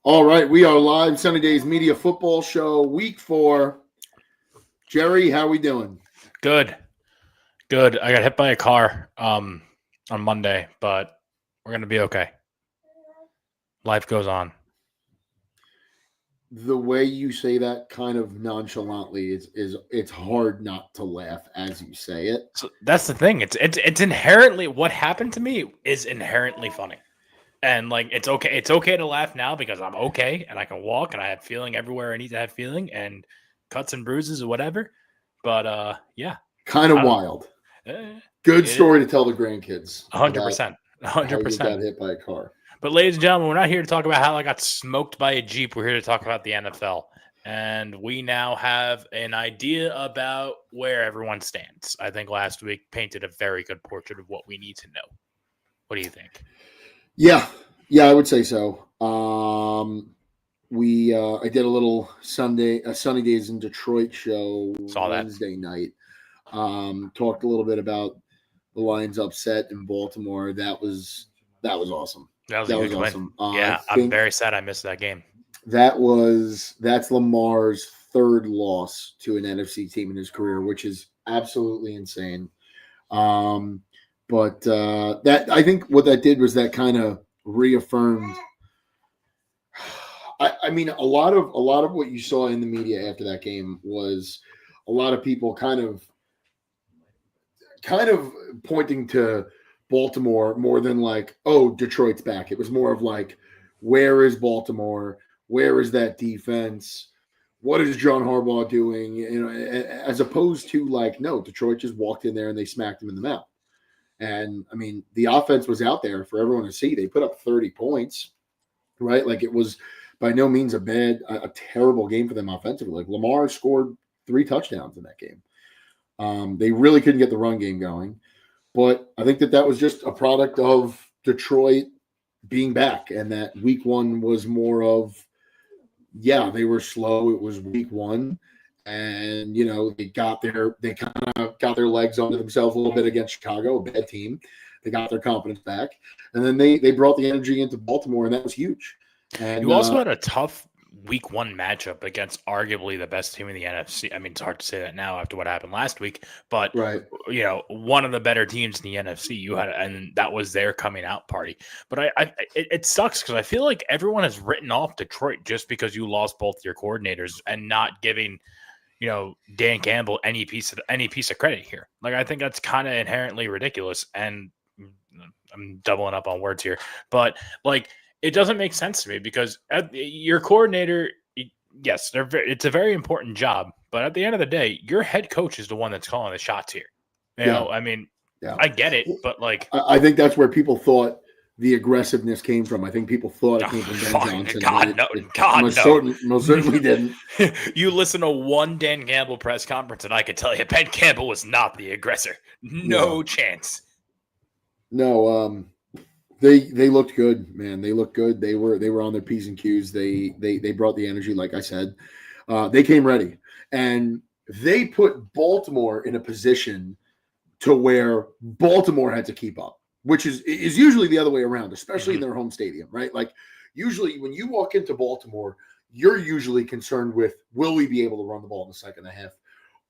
All right, we are live. Sunny Days Media Football Show, Week 4. Jerry, how we doing? Good. I got hit by a car on Monday, but we're gonna be okay. Life goes on. The way you say that kind of nonchalantly is it's hard not to laugh as you say it. So that's the thing. It's inherently what happened to me is inherently funny, and like it's okay. It's okay to laugh now because I'm okay and I can walk and I have feeling everywhere I need to have feeling and cuts and bruises or whatever. But yeah, Kind of wild. Good story to tell the grandkids. 100%. How you got hit by a car. But ladies and gentlemen, we're not here to talk about how I got smoked by a Jeep. We're here to talk about the NFL. And we now have an idea about where everyone stands. I think last week painted a very good portrait of what we need to know. What do you think? Yeah, I would say so. I did a little Sunny Days in Detroit show Wednesday night. Talked a little bit about the Lions upset in Baltimore. That was awesome. That was awesome. Yeah, I'm very sad I missed that game. That's Lamar's third loss to an NFC team in his career, which is absolutely insane. But that I think what that did was that kind of reaffirmed. I mean, a lot of what you saw in the media after that game was a lot of people kind of pointing to Baltimore more than like, oh, Detroit's back. It was more of like, where is Baltimore? Where is that defense? What is John Harbaugh doing? You know, as opposed to like, no, Detroit just walked in there and they smacked him in the mouth. And I mean, the offense was out there for everyone to see. They put up 30 points, right? Like it was by no means a terrible game for them offensively. Like Lamar scored 3 touchdowns in that game. They really couldn't get the run game going. But I think that was just a product of Detroit being back, and that week 1 was more of, they were slow. It was week 1, and they kind of got their legs onto themselves a little bit against Chicago, a bad team. They got their confidence back, and then they brought the energy into Baltimore, and that was huge. And you also had a tough week 1 matchup against arguably the best team in the NFC. I mean, it's hard to say that now after what happened last week, but right. One of the better teams in the NFC you had, and that was their coming out party. But it sucks because I feel like everyone has written off Detroit just because you lost both your coordinators and not giving Dan Campbell any piece of credit here. Like, I think that's kind of inherently ridiculous, and I'm doubling up on words here, but like, it doesn't make sense to me because your coordinator, yes, it's a very important job, but at the end of the day, your head coach is the one that's calling the shots here. You know, I mean, I get it, but like, I think that's where people thought the aggressiveness came from. I think people thought it came from Ben Johnson. God, most certainly didn't. You listen to one Dan Campbell press conference, and I could tell you Ben Campbell was not the aggressor. No chance. No, They looked good, man. They looked good. They were on their P's and Q's. They brought the energy, like I said. They came ready, and they put Baltimore in a position to where Baltimore had to keep up, which is usually the other way around, especially in their home stadium, right? Like usually when you walk into Baltimore, you're usually concerned with, will we be able to run the ball in the second half?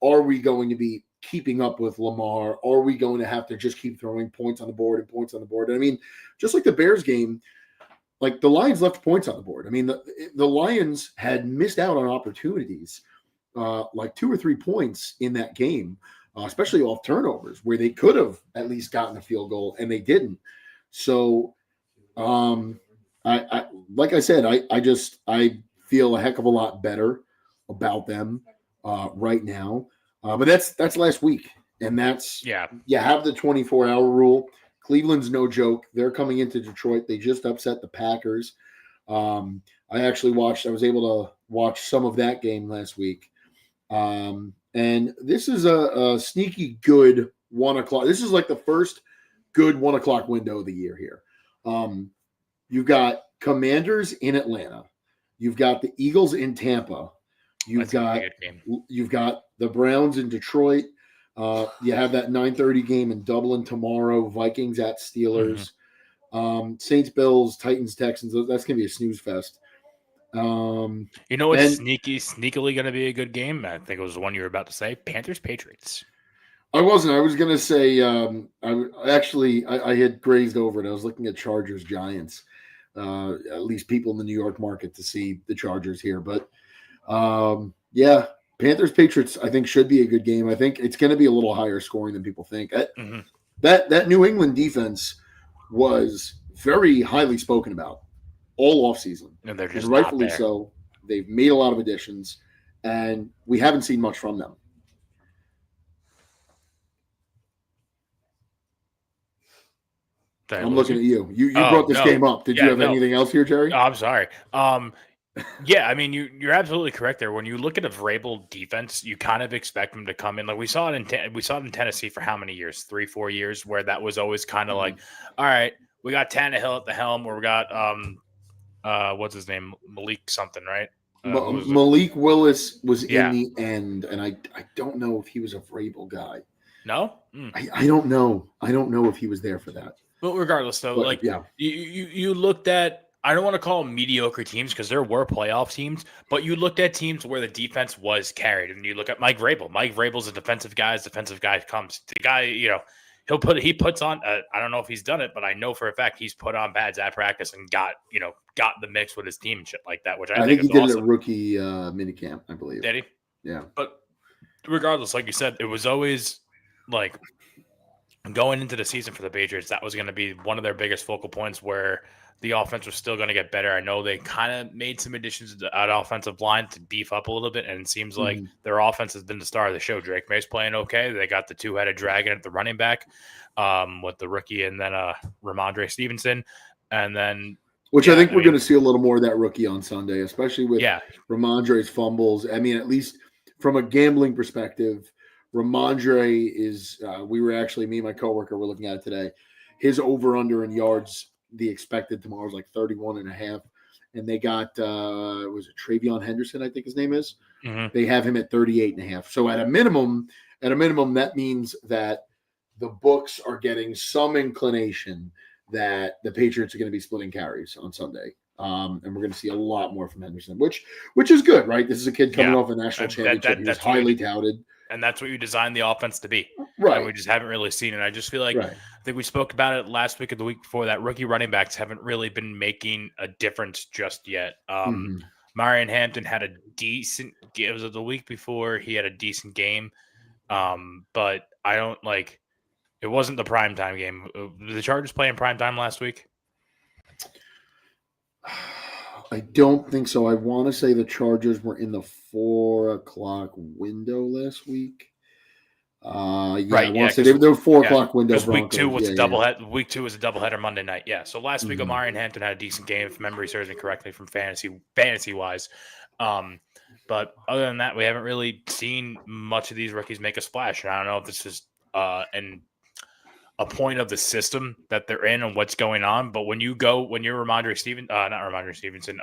Are we going to be keeping up with Lamar? Are we going to have to just keep throwing points on the board and points on the board? And I mean, just like the Bears game, like the Lions left points on the board. I mean, the Lions had missed out on opportunities, like 2 or 3 points in that game, especially off turnovers, where they could have at least gotten a field goal and they didn't. So, I like I said, I feel a heck of a lot better about them right now. But that's last week, and that's you have the 24-hour rule. Cleveland's no joke. They're coming into Detroit. They just upset the Packers. I was able to watch some of that game last week. And this is a sneaky good 1 o'clock. This is like the first good 1 o'clock window of the year here. You've got Commanders in Atlanta. You've got the Eagles in Tampa. You've got the Browns in Detroit. You have that 9:30 game in Dublin tomorrow. Vikings at Steelers. Saints, Bills, Titans, Texans. That's going to be a snooze fest. You know what's And sneakily going to be a good game? I think it was the one you were about to say. Panthers Patriots. I wasn't. I was gonna say. I had grazed over it. I was looking at Chargers Giants. At least people in the New York market to see the Chargers here, but yeah, Panthers Patriots. I think should be a good game. I think it's going to be a little higher scoring than people think. That New England defense was very highly spoken about all offseason, And they're and just rightfully not there. so. They've made a lot of additions, and we haven't seen much from them. I'm looking at you. You brought this game up. Did you have anything else here, Jerry? Oh, I'm sorry. Yeah, I mean, you're absolutely correct there. When you look at a Vrabel defense, you kind of expect them to come in. Like we saw it in Tennessee for how many years? 3-4 years, where that was always kind of like, all right, we got Tannehill at the helm, or we got what's his name, Malik something, right? Malik Willis was in the end, and I don't know if he was a Vrabel guy. No, I don't know. I don't know if he was there for that. But regardless, though, you looked at, I don't want to call them mediocre teams because there were playoff teams, but you looked at teams where the defense was carried, and you look at Mike Vrabel. Mike Vrabel's a defensive guy. As defensive guy comes, the guy, he puts on. I don't know if he's done it, but I know for a fact he's put on pads at practice and got the mix with his team and shit like that. Which I think he is did awesome. It at rookie minicamp, I believe. Did he? Yeah. But regardless, like you said, it was always like going into the season for the Patriots, that was going to be one of their biggest focal points where the offense was still going to get better. I know they kind of made some additions to that offensive line to beef up a little bit, and it seems like their offense has been the star of the show. Drake May's playing okay. They got the two-headed dragon at the running back with the rookie and then Ramondre Stevenson. And then I think we're going to see a little more of that rookie on Sunday, especially with Ramondre's fumbles. I mean, at least from a gambling perspective, Ramondre is me and my coworker were looking at it today. His over-under in yards, the expected tomorrow is like 31.5. And they got, was it Travion Henderson, I think his name is? They have him at 38.5. So at a minimum, that means that the books are getting some inclination that the Patriots are going to be splitting carries on Sunday. And we're going to see a lot more from Henderson, which is good, right? This is a kid coming off a national championship. He was highly touted. And that's what you designed the offense to be. Right. And we just haven't really seen it. I just feel like, I think we spoke about it last week or the week before, that rookie running backs haven't really been making a difference just yet. Marion Hampton had a decent, it was the week before, he had a decent game. But I don't it wasn't the primetime game. Did the Chargers play in primetime last week? I don't think so. I want to say the Chargers were in the 4:00 window last week. They were 4:00 window. Week 2 was a doubleheader. Week 2 was a doubleheader Monday night. Yeah. So last week, Omarion Hampton had a decent game, if memory serves me correctly, from fantasy wise. But other than that, we haven't really seen much of these rookies make a splash. And I don't know if this is a point of the system that they're in and what's going on. But when you're Ramondre Stevenson,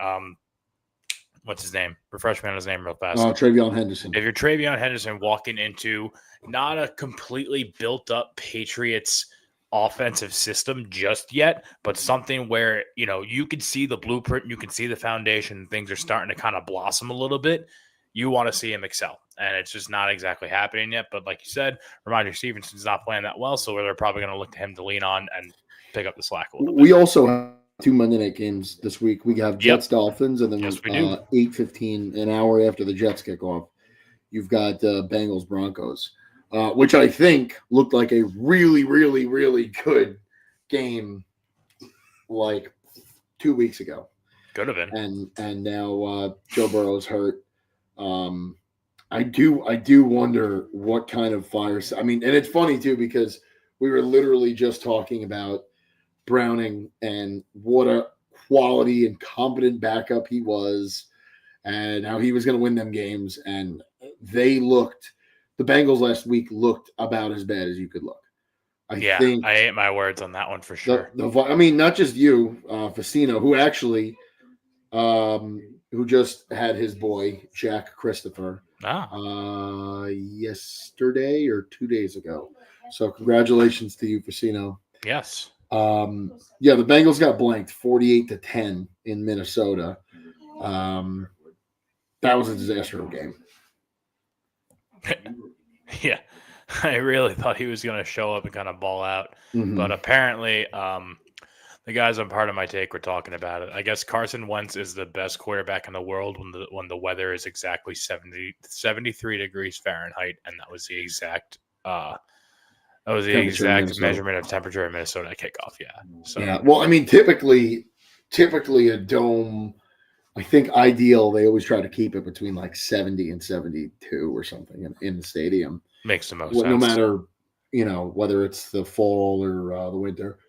what's his name? Refresh me on his name real fast. Travion Henderson. If you're Travion Henderson walking into not a completely built up Patriots offensive system just yet, but something where, you can see the blueprint, you can see the foundation, things are starting to kind of blossom a little bit. You want to see him excel, and it's just not exactly happening yet. But like you said, Ramondre Stevenson's not playing that well, so they're probably going to look to him to lean on and pick up the slack a little bit. We also have 2 Monday night games this week. We have Jets Dolphins, and then 8:15, an hour after the Jets kick off, you've got Bengals Broncos, which I think looked like a really, really, really good game like 2 weeks ago. Could have been. And now Joe Burrow's hurt. I do wonder what kind of fire. I mean, and it's funny too, because we were literally just talking about Browning and what a quality and competent backup he was and how he was going to win them games. And the Bengals last week looked about as bad as you could look. I ate my words on that one for sure. Not just you, Facino, who actually, who just had his boy, Jack Christopher, yesterday or 2 days ago. So congratulations to you, Facino. Yes. The Bengals got blanked 48-10 in Minnesota. That was a disaster of a game. Yeah, I really thought he was going to show up and kind of ball out, Mhm. but apparently, the guys on part of my take were talking about it. I guess Carson Wentz is the best quarterback in the world when the weather is exactly 73 degrees Fahrenheit, and that was the exact Temperature in Minnesota. measurement of temperature in Minnesota at kickoff. Yeah. So Yeah. Well, I mean, typically a dome. I think ideal. They always try to keep it between like 70 and 72 or something in the stadium. makes the most No sense. matter whether it's the fall or the winter.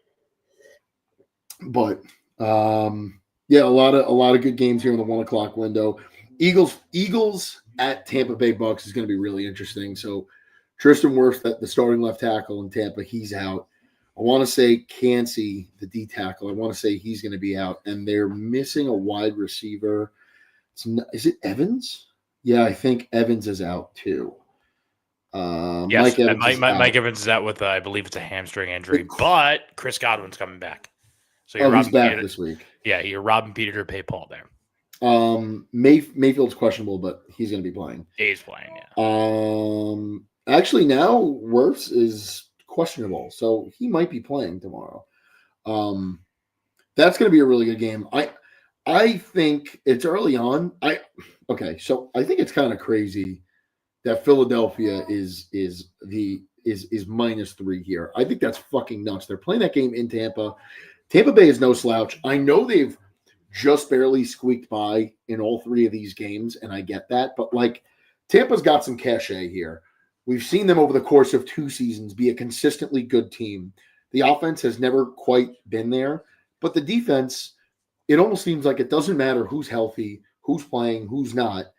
But yeah, a lot of good games here in the 1 o'clock window. Eagles at Tampa Bay Bucks is going to be really interesting. So Tristan Wirfs, the starting left tackle in Tampa, he's out. I want to say Cansey, the D tackle, I want to say he's going to be out, and they're missing a wide receiver. Is it Evans? Yeah, I think Evans is out too. Yes, Mike Evans is out with I believe it's a hamstring injury, but Chris Godwin's coming back. So he's back this week. Yeah, you're robbing Peter to pay Paul there. Mayfield's questionable, but he's going to be playing. He's playing, yeah. Actually, now Wirfs is questionable, so he might be playing tomorrow. That's going to be a really good game. I think it's early on. So I think it's kind of crazy that Philadelphia is -3 here. I think that's fucking nuts. They're playing that game in Tampa. Tampa Bay is no slouch. I know they've just barely squeaked by in all three of these games, and I get that. But, like, Tampa's got some cachet here. We've seen them over the course of 2 seasons be a consistently good team. The offense has never quite been there, but the defense, it almost seems like it doesn't matter who's healthy, who's playing, who's not.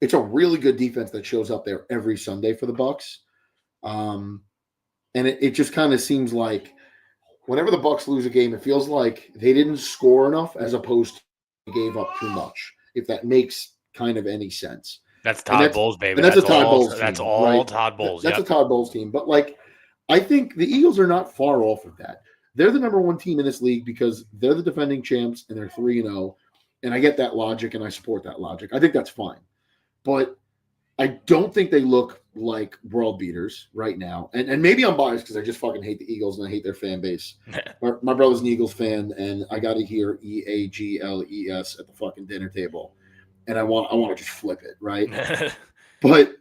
It's a really good defense that shows up there every Sunday for the Bucs. And it just kind of seems like whenever the Bucs lose a game, it feels like they didn't score enough as opposed to they gave up too much, if that makes kind of any sense. That's Todd Bowles, baby. And that's a Todd Bowles team. That's all right? Todd Bowles. That's a Todd Bowles team. But, like, I think the Eagles are not far off of that. They're the number 1 team in this league because they're the defending champs and they're 3-0. And I get that logic and I support that logic. I think that's fine. But I don't think they look like world beaters right now. And maybe I'm biased because I just fucking hate the Eagles and I hate their fan base. My brother's an Eagles fan, and I got to hear EAGLES at the fucking dinner table. And I want to just flip it, right? But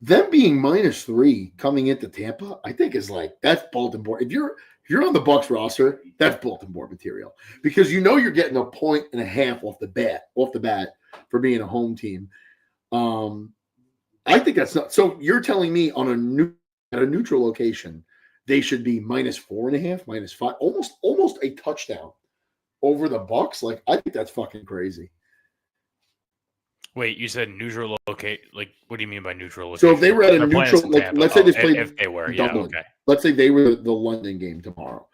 them being -3 coming into Tampa, I think is like, that's Baltimore. If you're on the Bucs roster, that's Baltimore material. Because you're getting 1.5 points off the bat for being a home team. I think that's not so. You're telling me at a neutral location, they should be -4.5, -5, almost a touchdown over the Bucs. Like, I think that's fucking crazy. Wait, you said neutral locate? Like, what do you mean by neutral location? So if they were at a neutral, like, let's say they played. If they were, Dublin. Yeah, okay. Let's say they were the London game tomorrow.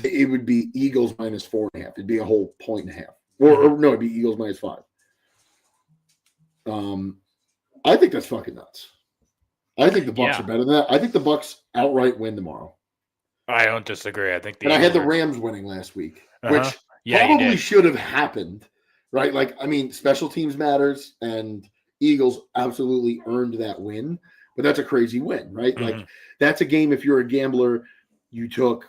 It would be Eagles -4.5. It'd be a whole 1.5. Or no, it'd be Eagles -5. I think that's fucking nuts. I think the Bucs are better than that. I think the Bucs outright win tomorrow. I don't disagree. I think I had the Rams winning last week, which probably should have happened, right? Like, I mean, special teams matters, and Eagles absolutely earned that win, but that's a crazy win, right? Mm-hmm. Like, that's a game, if you're a gambler, you took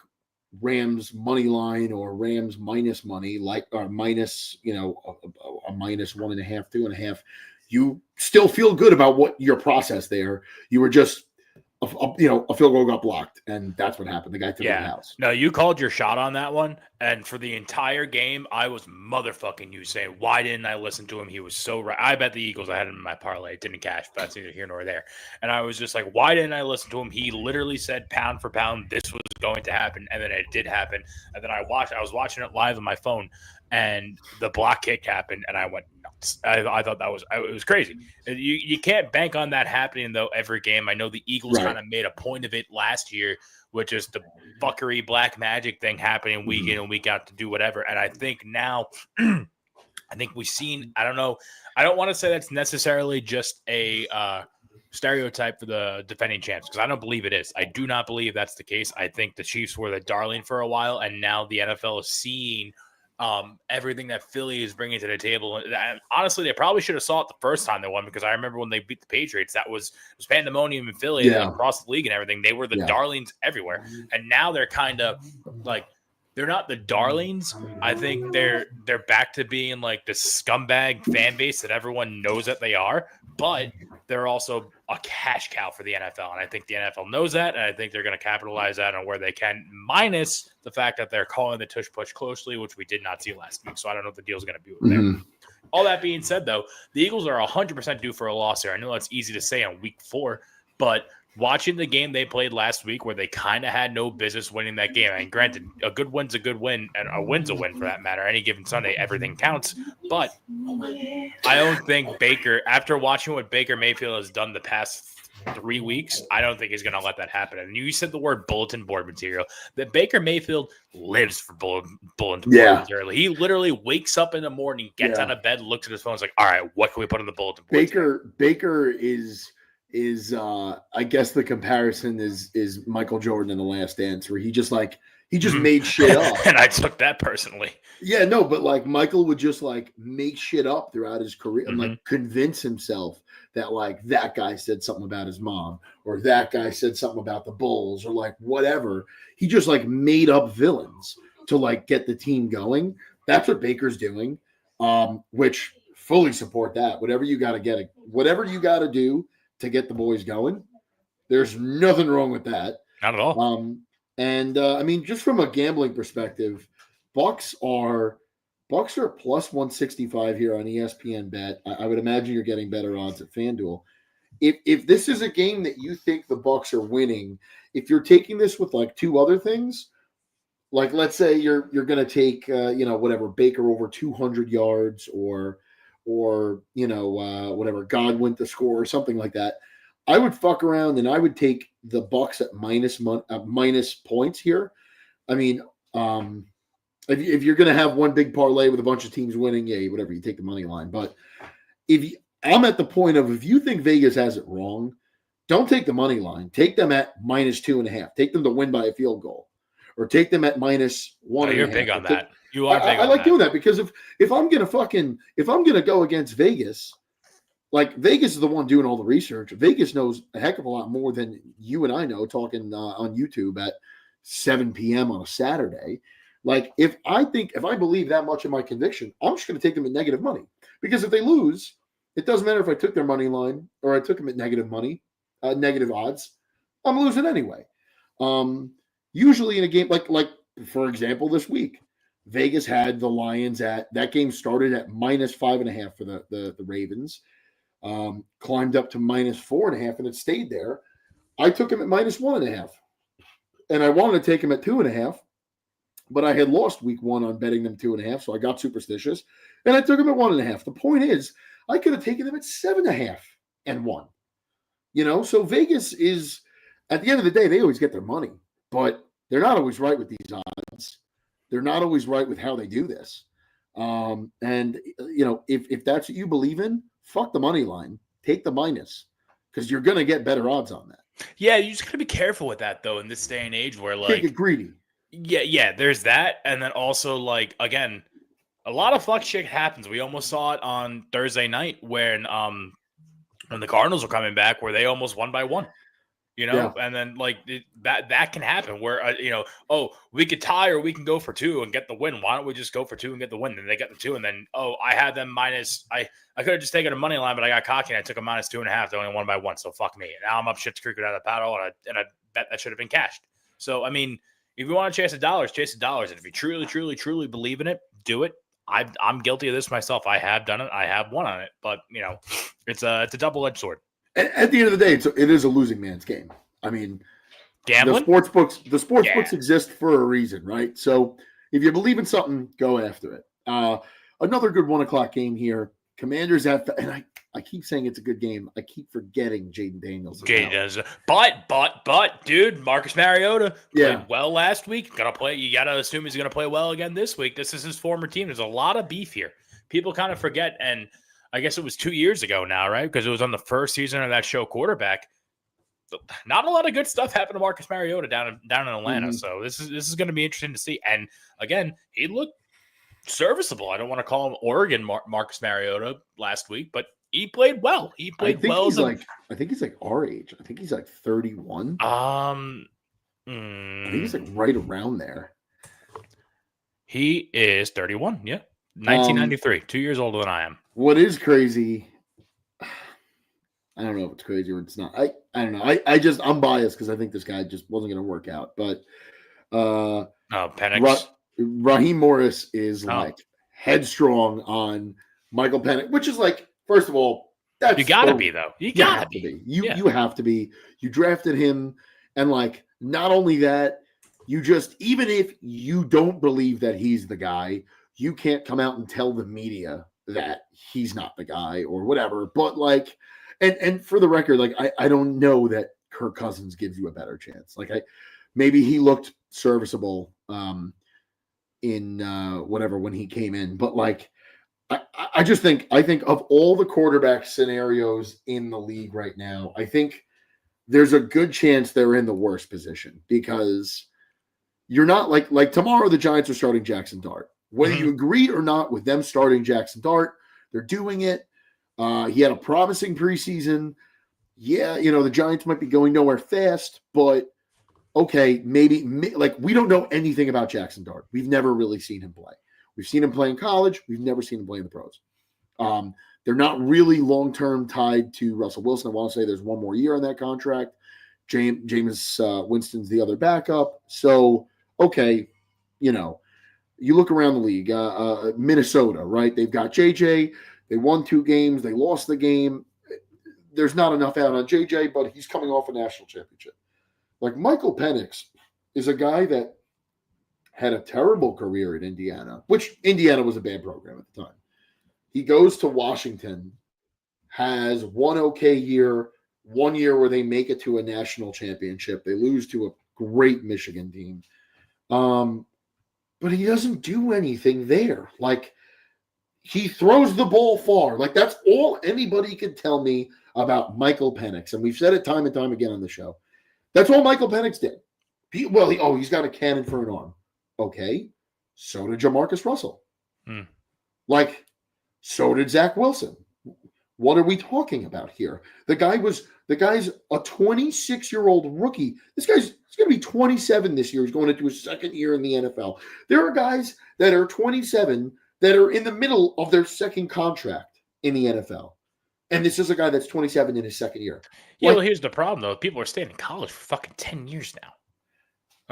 Rams money line or Rams minus money, like, or minus, a -1.5, 2.5. You still feel good about what your process there. You were just, a field goal got blocked, and that's what happened. The guy took it in the house. No, you called your shot on that one, and for the entire game, I was motherfucking you saying, why didn't I listen to him? He was so right. I bet the Eagles, I had him in my parlay. It didn't cash, but that's neither here nor there. And I was just like, why didn't I listen to him? He literally said pound for pound, this was going to happen, and then it did happen. And then I was watching it live on my phone, and the block kick happened, and I went nuts. I thought it was crazy. You can't bank on that happening, though, every game. I know the Eagles kind of made a point of it last year, which is the fuckery black magic thing happening week in and week out to do whatever. And I think now, I think we've seen, I don't know, I don't want to say that's necessarily just a stereotype for the defending champs, because I don't believe it is. I do not believe that's the case. I think the Chiefs were the darling for a while, and now the NFL is seeing everything that Philly is bringing to the table. And honestly, they probably should have saw it the first time they won, because I remember when they beat the Patriots, it was pandemonium in Philly and across the league and everything. They were the darlings everywhere. And now they're kind of like, they're not the darlings. I think they're back to being like the scumbag fan base that everyone knows that they are, but they're also a cash cow for the NFL. And I think the NFL knows that, and I think they're going to capitalize that on where they can, minus the fact that they're calling the tush-push closely, which we did not see last week. So I don't know what the deal's going to be with them. All that being said, though, the Eagles are 100% due for a loss here. I know that's easy to say on week 4, but watching the game they played last week where they kind of had no business winning that game. And granted, a good win's a good win, and a win's a win for that matter. Any given Sunday, everything counts. But I don't think Baker, after watching what Baker Mayfield has done the past 3 weeks, I don't think he's going to let that happen. And you said the word bulletin board material. That Baker Mayfield lives for bulletin board material. He literally wakes up in the morning, gets out of bed, looks at his phone, is like, all right, what can we put on the bulletin board? Baker is I guess the comparison is Michael Jordan in The Last Dance, where he just made shit up. And I took that personally. Yeah, no, but like Michael would just like make shit up throughout his career and like convince himself that like that guy said something about his mom, or that guy said something about the Bulls, or like whatever. He just like made up villains to like get the team going. That's what Baker's doing, which fully support that. Whatever you got to do to get the boys going, there's nothing wrong with that. Not at all. I mean, just from a gambling perspective, Bucks are plus 165 here on ESPN Bet. I would imagine you're getting better odds at FanDuel. If this is a game that you think the Bucks are winning, if you're taking this with like 2 other things, like let's say you're going to take whatever, Baker over 200 yards or whatever, Godwin to score or something like that, I would fuck around and I would take the Bucks at minus points here. I mean, if you're going to have one big parlay with a bunch of teams winning, whatever, you take the money line. But I'm at the point of, if you think Vegas has it wrong, don't take the money line. Take them at minus 2.5. Take them to win by a field goal, or take them at minus 1.5. You're big on that. You are big. I like doing that, because if I'm gonna go against Vegas, like Vegas is the one doing all the research. Vegas knows a heck of a lot more than you and I know talking on YouTube at 7 p.m. on a Saturday. Like if I believe that much in my conviction, I'm just going to take them at negative money, because if they lose, it doesn't matter if I took their money line or I took them at negative money, negative odds. I'm losing anyway. Usually in a game like for example this week, Vegas had the Lions that game started at minus 5.5 for the Ravens, climbed up to minus 4.5, and it stayed there. I took him at minus 1.5, and I wanted to take him at 2.5, but I had lost week 1 on betting them 2.5, so I got superstitious, and I took him at 1.5. The point is, I could have taken them at 7.5 and won. So Vegas is, at the end of the day, they always get their money, but they're not always right with these odds. They're not always right with how they do this. If that's what you believe in, fuck the money line. Take the minus, because you're going to get better odds on that. Yeah, you just got to be careful with that, though, in this day and age where, like, can't get greedy. Yeah, there's that. And then also, like, again, a lot of fuck shit happens. We almost saw it on Thursday night when the Cardinals were coming back, where they almost won by 1. And then like that can happen where, we could tie or we can go for 2 and get the win. Why don't we just go for 2 and get the win? Then they get the 2, and then, I had them minus, I could have just taken a money line, but I got cocky and I took a minus 2.5. They only won by 1. So fuck me. Now I'm up shit creek without a paddle, and I bet that should have been cashed. So, I mean, if you want to chase the dollars, chase the dollars. And if you truly, truly, truly believe in it, do it. I'm guilty of this myself. I have done it. I have won on it, but it's a double-edged sword. At the end of the day, it is a losing man's game. I mean, gambling? The sports books exist for a reason, right? So if you believe in something, go after it. Another good 1:00 game here. Commanders and I keep saying it's a good game. I keep forgetting Jaden Daniels. But dude, Marcus Mariota played well last week. You gotta assume he's gonna play well again this week. This is his former team. There's a lot of beef here. People kind of forget, and I guess it was 2 years ago now, right? Because it was on the first season of that show, Quarterback. Not a lot of good stuff happened to Marcus Mariota down in Atlanta. Mm-hmm. So this is going to be interesting to see. And again, he looked serviceable. I don't want to call him Oregon Marcus Mariota last week, but he played well. He played well. I think he's like our age. I think he's like 31. I think he's like right around there. He is 31. Yeah. 1993, 2 years older than I am. What is crazy, I don't know if it's crazy or it's not. I don't know. I'm biased because I think this guy just wasn't going to work out. But Penix. Raheem Morris is like headstrong on Michael Penix, which is like, first of all, that's you gotta be though. You gotta be. You have to be. You drafted him, and like not only that, you just, even if you don't believe that he's the guy, you can't come out and tell the media that he's not the guy or whatever. But like, and for the record, like I don't know that Kirk Cousins gives you a better chance. Like maybe he looked serviceable in whatever when he came in, but like I think of all the quarterback scenarios in the league right now, I think there's a good chance they're in the worst position because you're not like tomorrow the Giants are starting Jackson Dart. Whether you agreed or not with them starting Jackson Dart, they're doing it. He had a promising preseason. Yeah, the Giants might be going nowhere fast, but okay, maybe like we don't know anything about Jackson Dart. We've never really seen him play. We've seen him play in college. We've never seen him play in the pros. They're not really long-term tied to Russell Wilson. I want to say there's one more year on that contract. Jameis Winston's the other backup. So, okay, you look around the league, Minnesota, right? They've got JJ. They won 2 games. They lost the game. There's not enough out on JJ, but he's coming off a national championship. Like Michael Penix is a guy that had a terrible career at Indiana, which Indiana was a bad program at the time. He goes to Washington, has one okay year, 1 year where they make it to a national championship. They lose to a great Michigan team. But he doesn't do anything there. Like, he throws the ball far. Like, that's all anybody could tell me about Michael Penix. And we've said it time and time again on the show. That's all Michael Penix did. He's got a cannon for an arm. Okay. So did Jamarcus Russell. Like, so did Zach Wilson. What are we talking about here? The guy's a 26-year-old rookie. He's going to be 27 this year. He's going into his second year in the NFL. There are guys that are 27 that are in the middle of their second contract in the NFL. And this is a guy that's 27 in his second year. Yeah, well, here's the problem, though. People are staying in college for fucking 10 years now.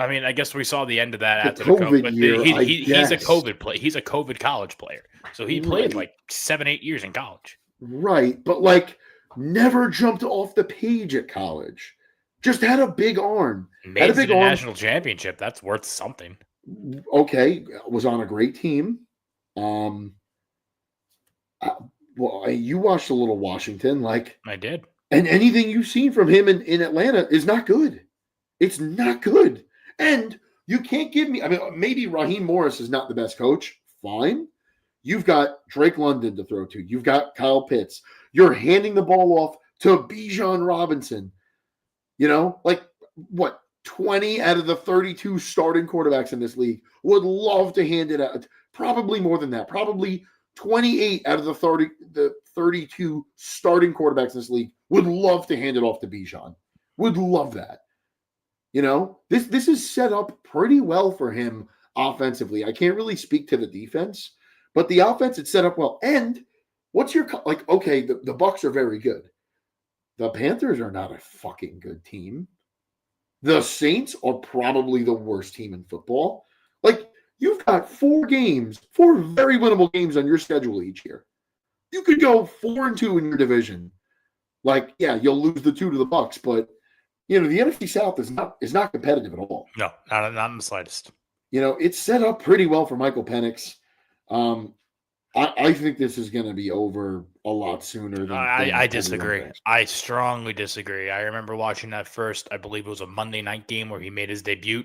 I mean, I guess we saw the end of that after the COVID year. He's a COVID player. He's a COVID college player. So he played like 7-8 years in college. Right. But like never jumped off the page at college. Just had a big arm. Made it a national championship. That's worth something. Okay. Was on a great team. You watched a little Washington. Like I did. And anything you've seen from him in Atlanta is not good. It's not good. And you can't give me, I mean, maybe Raheem Morris is not the best coach. Fine. You've got Drake London to throw to. You've got Kyle Pitts. You're handing the ball off to Bijan Robinson. Like what? 20 out of the 32 starting quarterbacks in this league would love to hand it out. Probably more than that. Probably 28 out of the 32 starting quarterbacks in this league would love to hand it off to Bijan. Would love that. This is set up pretty well for him offensively. I can't really speak to the defense, but the offense is set up well. And what's your okay, the Bucs are very good. The Panthers are not a fucking good team. The Saints are probably the worst team in football. Like, you've got 4 very winnable games on your schedule each year. You could go 4-2 in your division. Like, yeah, you'll lose the 2 to the Bucs, but the NFC South is not competitive at all. No, not in the slightest. It's set up pretty well for Michael Penix. I think this is going to be over a lot sooner than I disagree. I strongly disagree. I remember watching that first, I believe it was a Monday night game where he made his debut,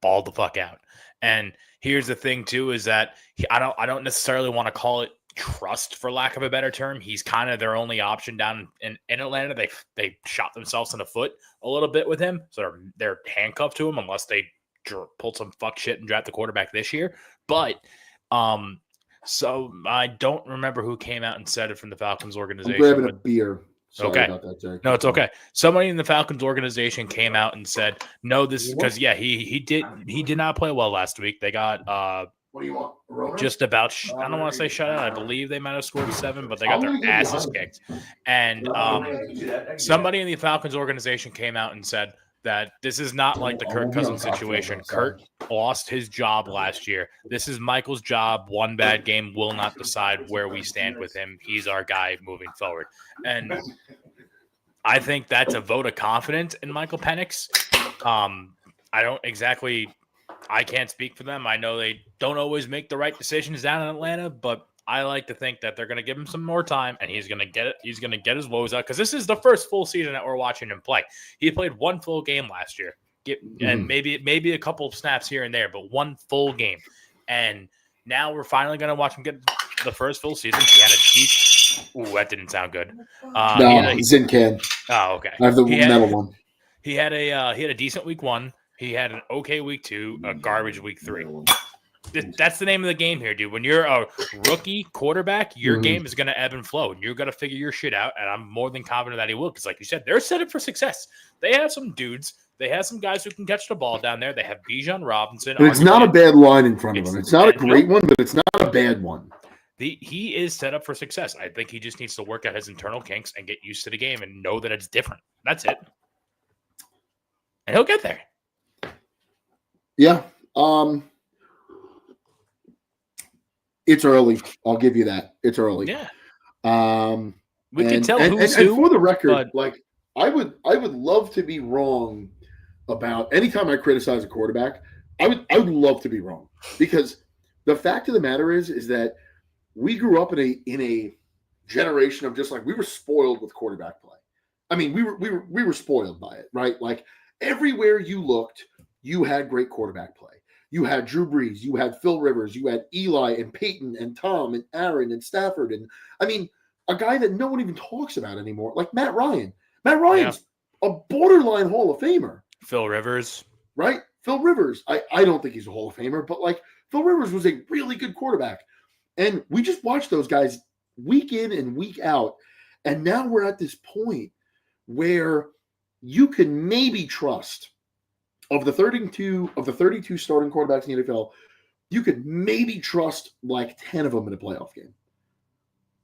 balled the fuck out. And here's the thing too, is that I don't necessarily want to call it trust, for lack of a better term. He's kind of their only option down in Atlanta. They shot themselves in the foot a little bit with him, so they're handcuffed to him unless they pull some fuck shit and draft the quarterback this year. But So I don't remember who came out and said it from the Falcons I'm organization. grabbing a beer. Sorry Okay. about that, Jack. No, it's okay. Somebody in the Falcons organization came out and said, "No, this because he did not play well last week. They got What do you want? A Rona? just about I don't want to say shutout. I believe they might have scored 7, but they got their asses kicked. And somebody in the Falcons organization came out and said that this is not like the Kirk Cousins situation. Kirk lost his job last year. This is Michael's job. One bad game will not decide where we stand with him. He's our guy moving forward." And I think that's a vote of confidence in Michael Penix. I can't speak for them. I know they don't always make the right decisions down in Atlanta, but I like to think that they're going to give him some more time, and he's going to get it. He's going to get his woes out because this is the first full season that we're watching him play. He played one full game last year, and maybe a couple of snaps here and there, but one full game. And now we're finally going to watch him get the first full season. He had a deep. Ooh, that didn't sound good. Zincan. Oh, okay. I have the metal one. He had a decent week 1. He had an okay week 2, a garbage week 3. That's the name of the game here, dude. When you're a rookie quarterback, your game is going to ebb and flow, and you're going to figure your shit out. And I'm more than confident that he will, because, like you said, they're set up for success. They have some dudes. They have some guys who can catch the ball down there. They have Bijan Robinson. But it's not a bad line in front of him. It's not a great one, but it's not a bad one. He is set up for success. I think he just needs to work out his internal kinks and get used to the game and know that it's different. That's it. And he'll get there. Yeah. It's early. I'll give you that. It's early. Yeah. We can tell who's and who. For the record, I would love to be wrong about anytime I criticize a quarterback. I would love to be wrong, because the fact of the matter is that we grew up in a generation of just like, we were spoiled with quarterback play. I mean, we were spoiled by it, right? Like, everywhere you looked, you had great quarterback play. You had Drew Brees, you had Phil Rivers, you had Eli and Peyton and Tom and Aaron and Stafford. And I mean, a guy that no one even talks about anymore, like Matt Ryan. Matt Ryan's a borderline Hall of Famer. Phil Rivers. Right? Phil Rivers. I don't think he's a Hall of Famer, but like, Phil Rivers was a really good quarterback. And we just watched those guys week in and week out. And now we're at this point where you can maybe trust, of the 32 starting quarterbacks in the NFL, you could maybe trust like 10 of them in a playoff game.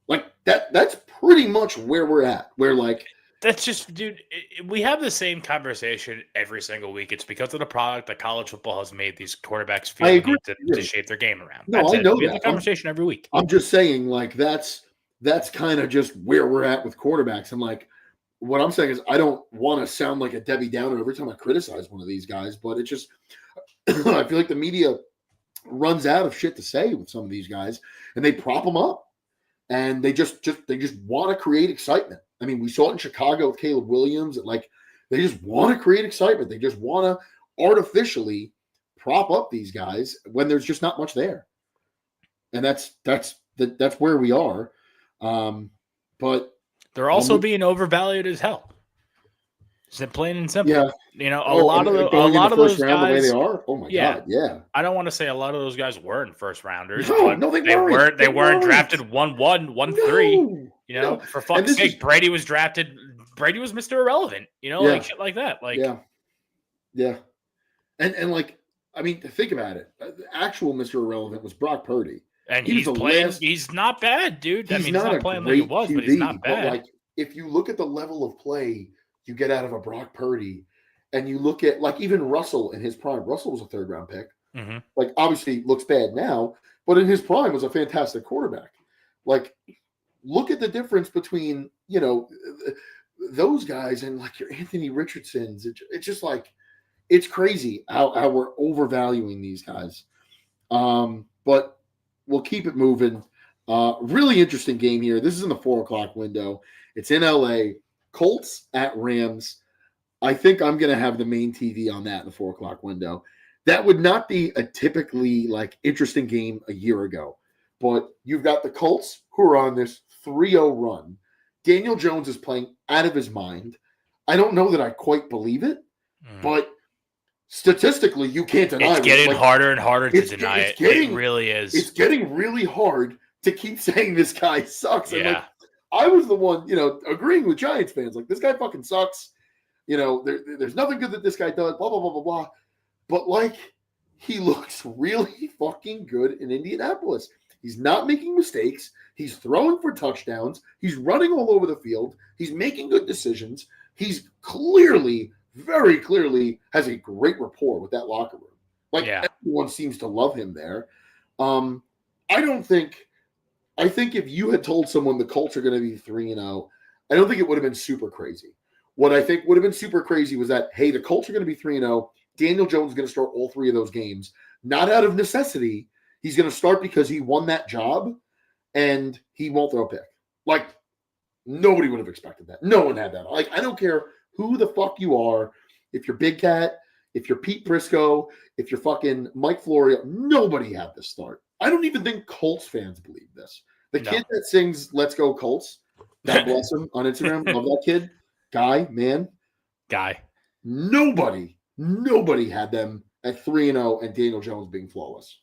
Like that's pretty much where we're at. Where like, that's just, dude, we have the same conversation every single week. It's because of the product that college football has made these quarterbacks feel the need to shape their game around. No, I know that. We have the conversation every week. I'm just saying, like, that's kind of just where we're at with quarterbacks. And like, what I'm saying is, I don't want to sound like a Debbie Downer every time I criticize one of these guys, but it just, I feel like the media runs out of shit to say with some of these guys, and they prop them up, and they just want to create excitement. I mean, we saw it in Chicago with Caleb Williams. Like, they just want to create excitement. They just want to artificially prop up these guys when there's just not much there, and that's where we are. But they're also being overvalued as hell. Is it plain and simple? Yeah. You know, a lot of those guys, the way they are. Oh my God, yeah. I don't want to say a lot of those guys weren't first rounders. No, they weren't. They weren't drafted 1-1, 1-3. You know, for fuck's sake, Brady was drafted. Brady was Mr. Irrelevant. You know, like shit like that. Like, yeah. And like, I mean, think about it. The actual Mr. Irrelevant was Brock Purdy. And he's playing. He's not bad, dude. He's not playing like he was, but he's not bad. But like, if you look at the level of play you get out of a Brock Purdy, and you look at like even Russell in his prime. Russell was a 3rd-round pick. Mm-hmm. Like, obviously looks bad now, but in his prime was a fantastic quarterback. Like, look at the difference between, you know, those guys and like your Anthony Richardsons. It's just like, it's crazy how we're overvaluing these guys. But we'll keep it moving. Really interesting game here. This is in the 4:00 window. It's in LA. Colts at Rams. I think I'm going to have the main TV on that in the 4:00 window. That would not be a typically like interesting game a year ago, but you've got the Colts who are on this 3-0 run. Daniel Jones is playing out of his mind. I don't know that I quite believe it, but statistically, you can't deny It's getting harder and harder to it's deny it. getting- It really is. It's getting really hard to keep saying this guy sucks. And Yeah. I was the one, agreeing with Giants fans. Like, this guy fucking sucks. There's nothing good that this guy does, blah, blah, blah, blah, blah. But, he looks really fucking good in Indianapolis. He's not making mistakes. He's throwing for touchdowns. He's running all over the field. He's making good decisions. He's very clearly, has a great rapport with that locker room. Everyone seems to love him there. I think if you had told someone the Colts are going to be 3-0, I don't think it would have been super crazy. What I think would have been super crazy was that, hey, the Colts are going to be 3-0. Daniel Jones is going to start all 3 of those games, not out of necessity. He's going to start because he won that job, and he won't throw a pick. Nobody would have expected that. No one had that. I don't care who the fuck you are. If you're Big Cat, if you're Pete Prisco, if you're fucking Mike Florio, nobody had this start. I don't even think Colts fans believe this. The kid that sings "Let's Go Colts," God bless him, on Instagram, love that kid. Guy. Nobody had them at 3-0 and Daniel Jones being flawless.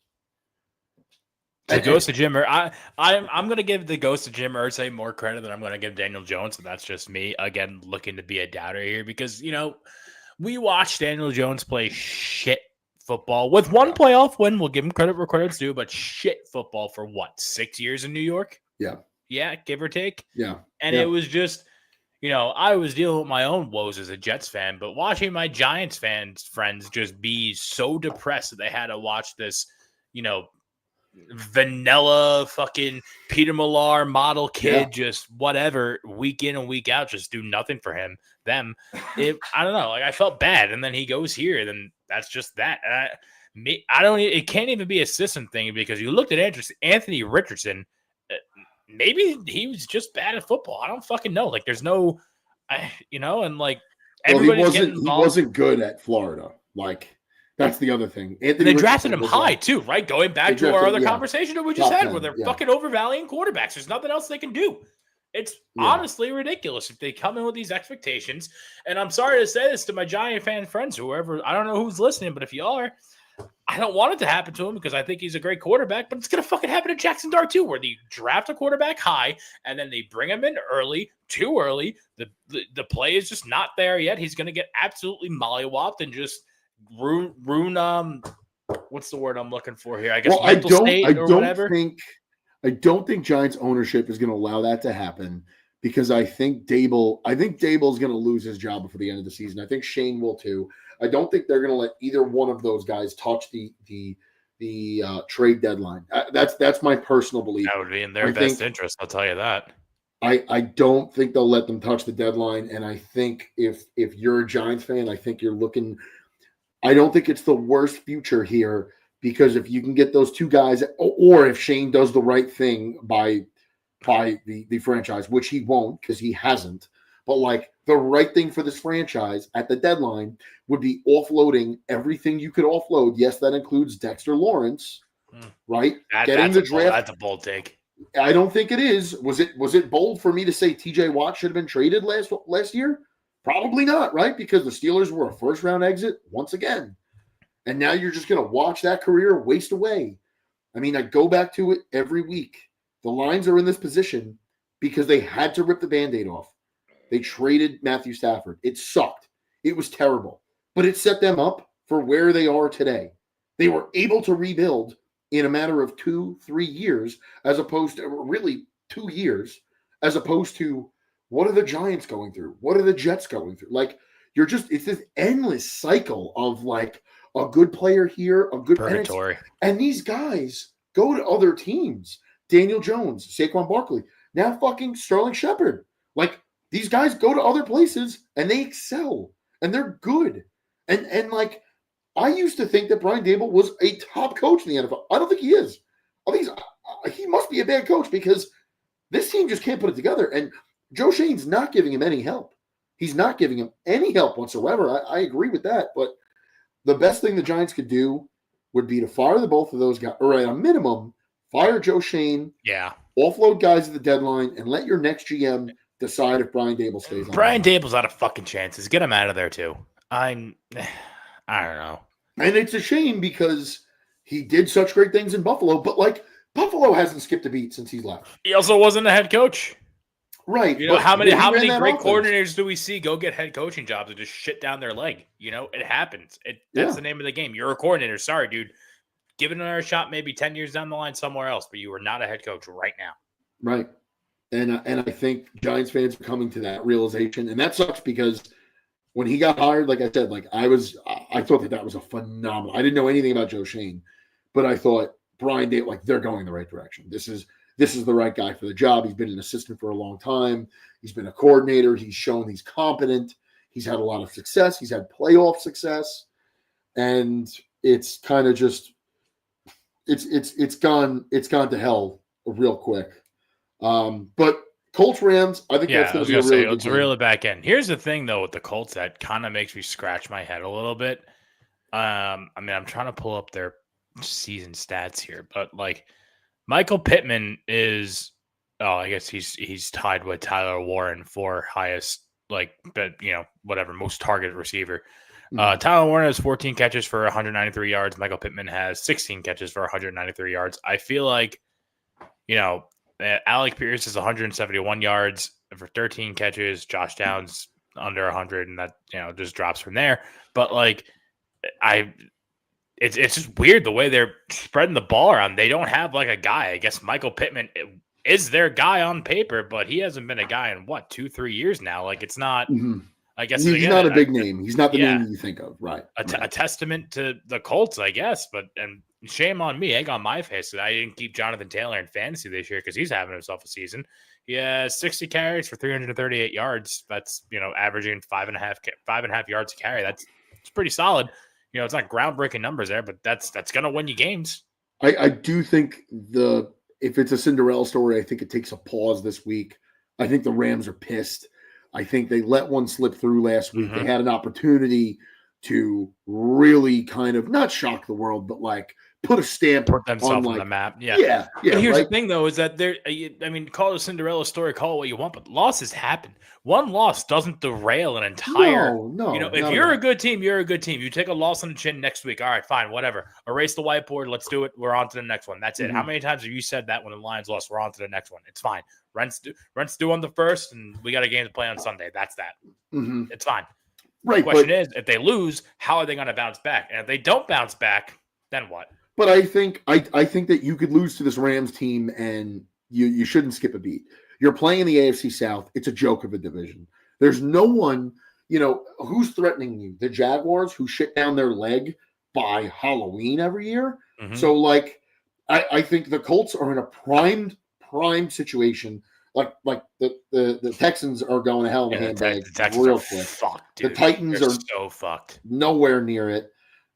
The ghost of Jim Irsay. I'm going to give the ghost of Jim Irsay more credit than I'm going to give Daniel Jones. And that's just me, again, looking to be a doubter here because, we watched Daniel Jones play shit football with one playoff win. We'll give him credit where credit's due, but shit football for 6 years in New York? Yeah. Yeah, give or take. Yeah. And it was just, I was dealing with my own woes as a Jets fan, but watching my Giants friends just be so depressed that they had to watch this, vanilla fucking Peter Millar model kid, just whatever, week in and week out, just do nothing for them. I don't know. I felt bad. And then he goes here, then that's just that. It can't even be a system thing because you looked at Anthony Richardson. Maybe he was just bad at football. I don't fucking know. There's no, everybody's getting involved. He wasn't good at Florida. That's the other thing. They drafted him high too, right? Going back to our other conversation that we just had, where they're fucking overvaluing quarterbacks. There's nothing else they can do. It's honestly ridiculous if they come in with these expectations. And I'm sorry to say this to my Giant fan friends, whoever, I don't know who's listening, but if you are, I don't want it to happen to him because I think he's a great quarterback, but it's going to fucking happen to Jackson Dart too, where they draft a quarterback high and then they bring him in too early. The play is just not there yet. He's going to get absolutely mollywopped and just ruin what's the word I'm looking for here? I guess I don't think Giants ownership is going to allow that to happen because I think Dable is going to lose his job before the end of the season. I think Shane will too. I don't think they're going to let either one of those guys touch the trade deadline. That's my personal belief. That would be in their best interest. I'll tell you that. I don't think they'll let them touch the deadline. And I think if you're a Giants fan, I think you're looking. I don't think it's the worst future here because if you can get those two guys, or if Shane does the right thing by the franchise, which he won't because he hasn't, but the right thing for this franchise at the deadline would be offloading everything you could offload. Yes, that includes Dexter Lawrence, right? Getting the draft. That's a bold take. I don't think it is. Was it bold for me to say TJ Watt should have been traded last year? Probably not, right? Because the Steelers were a first-round exit once again. And now you're just going to watch that career waste away. I mean, I go back to it every week. The Lions are in this position because they had to rip the Band-Aid off. They traded Matthew Stafford. It sucked. It was terrible. But it set them up for where they are today. They were able to rebuild in a matter of 2-3 years, as opposed to really 2 years, as opposed to what are the Giants going through? What are the Jets going through? It's this endless cycle of a good player here, a good purgatory. And these guys go to other teams. Daniel Jones, Saquon Barkley, now fucking Sterling Shepard. These guys go to other places and they excel and they're good. And I used to think that Brian Daboll was a top coach in the NFL. I don't think he is. I think he must be a bad coach because this team just can't put it together. And Joe Shane's not giving him any help. He's not giving him any help whatsoever. I agree with that. But the best thing the Giants could do would be to fire the both of those guys, or at a minimum, fire Joe Shane. Yeah. Offload guys at the deadline and let your next GM decide if Brian Daboll stays on. Brian Dable's out of fucking chances. Get him out of there too. I I don't know. And it's a shame because he did such great things in Buffalo, but like Buffalo hasn't skipped a beat since he left. He also wasn't a head coach. Right. You know, but how many he ran great that offense. coordinators do we see go get head coaching jobs and just shit down their leg? You know, it happens. That's the name of the game. You're a coordinator. Sorry, dude. Give it another shot maybe 10 years down the line somewhere else, but you are not a head coach right now. Right. And I think Giants fans are coming to that realization. And that sucks because when he got hired, like I said, like I thought that was a phenomenal. I didn't know anything about Joe Schoen, but I thought Brian Dable, like they're going the right direction. This is the right guy for the job. He's been an assistant for a long time. He's been a coordinator. He's shown he's competent. He's had a lot of success. He's had playoff success. And it's kind of just it's gone to hell real quick. But Colts Rams, I think that's going to be a really good let's reel it back in. Here's the thing though with the Colts that kind of makes me scratch my head a little bit. I mean, I'm trying to pull up their season stats here, but like Michael Pittman is I guess he's tied with Tyler Warren for highest most targeted receiver. Tyler Warren has 14 catches for 193 yards. Michael Pittman has 16 catches for 193 yards. I feel like, Alec Pierce is 171 yards for 13 catches. Josh Downs under 100, and that just drops from there. But like, it's just weird the way they're spreading the ball around. They don't have like a guy. I guess Michael Pittman is their guy on paper, but he hasn't been a guy in 2-3 years now. Like it's not. Mm-hmm. I guess he's not a big name. He's not the name you think of, right? A testament to the Colts, I guess. But shame on me, egg on my face that I didn't keep Jonathan Taylor in fantasy this year because he's having himself a season. He has 60 carries for 338 yards. That's averaging 5.5 yards a carry. That's pretty solid. It's not groundbreaking numbers there, but that's gonna win you games. I do think if it's a Cinderella story, I think it takes a pause this week. I think the Rams are pissed. I think they let one slip through last week. They had an opportunity to really kind of not shock the world, but like put a stamp, put themselves on the map. Yeah. But here's the thing, though, is that call it a Cinderella story, call it what you want, but losses happen. One loss doesn't derail an entire. No. If you're a good team, you're a good team. You take a loss on the chin next week. All right, fine, whatever. Erase the whiteboard. Let's do it. We're on to the next one. That's it. How many times have you said that when the Lions lost? We're on to the next one. It's fine. Rent's due on the first, and we got a game to play on Sunday. That's that. It's fine. Right. The question is, if they lose, how are they going to bounce back? And if they don't bounce back, then what? But I think that you could lose to this Rams team, and you shouldn't skip a beat. You're playing in the AFC South. It's a joke of a division. There's no one, who's threatening you. The Jaguars, who shit down their leg by Halloween every year. So, like, I think the Colts are in a prime situation. Like the Texans are going to hell in a handbag real quick. Fucked, dude. The Titans are so fucked. Nowhere near it.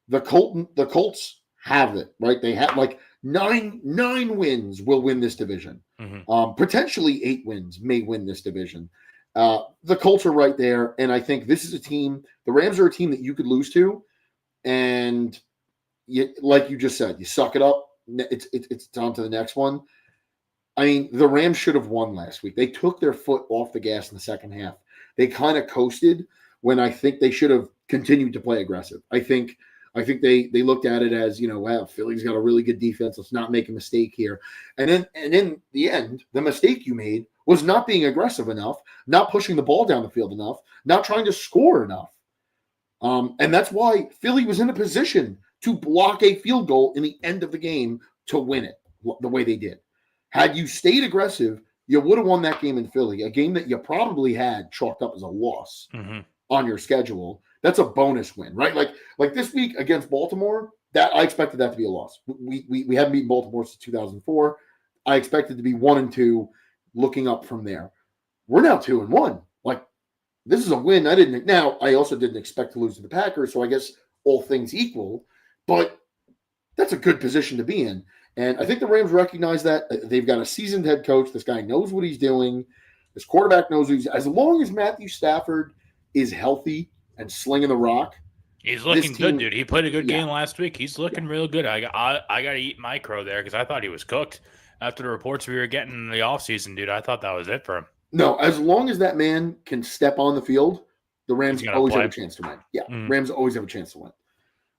The Colts have it, right? They have like nine wins will win this division. Potentially 8 wins may win this division. The Colts are right there, and I think this is a team. The Rams are a team that you could lose to, and like you just said, you suck it up. It's on to the next one. I mean, the Rams should have won last week. They took their foot off the gas in the second half. They kind of coasted when I think they should have continued to play aggressive. I think they looked at it as, wow, Philly's got a really good defense. Let's not make a mistake here. And in the end, the mistake you made was not being aggressive enough, not pushing the ball down the field enough, not trying to score enough. And that's why Philly was in a position to block a field goal in the end of the game to win it the way they did. Had you stayed aggressive, you would have won that game in Philly, a game that you probably had chalked up as a loss on your schedule. That's a bonus win, right? Like this week against Baltimore, that I expected that to be a loss. We haven't beaten Baltimore since 2004. I expected to be 1-2, looking up from there. We're now 2-1. Like, this is a win. I also didn't expect to lose to the Packers, so I guess all things equal, but that's a good position to be in. And I think the Rams recognize that. They've got a seasoned head coach. This guy knows what he's doing. This quarterback knows what he's doing. As long as Matthew Stafford is healthy and slinging the rock, he's looking good, dude. He played a good game last week. He's looking real good. I got to eat my crow there because I thought he was cooked after the reports we were getting in the offseason, dude. I thought that was it for him. No, as long as that man can step on the field, the Rams always have a chance to win. Yeah, Rams always have a chance to win.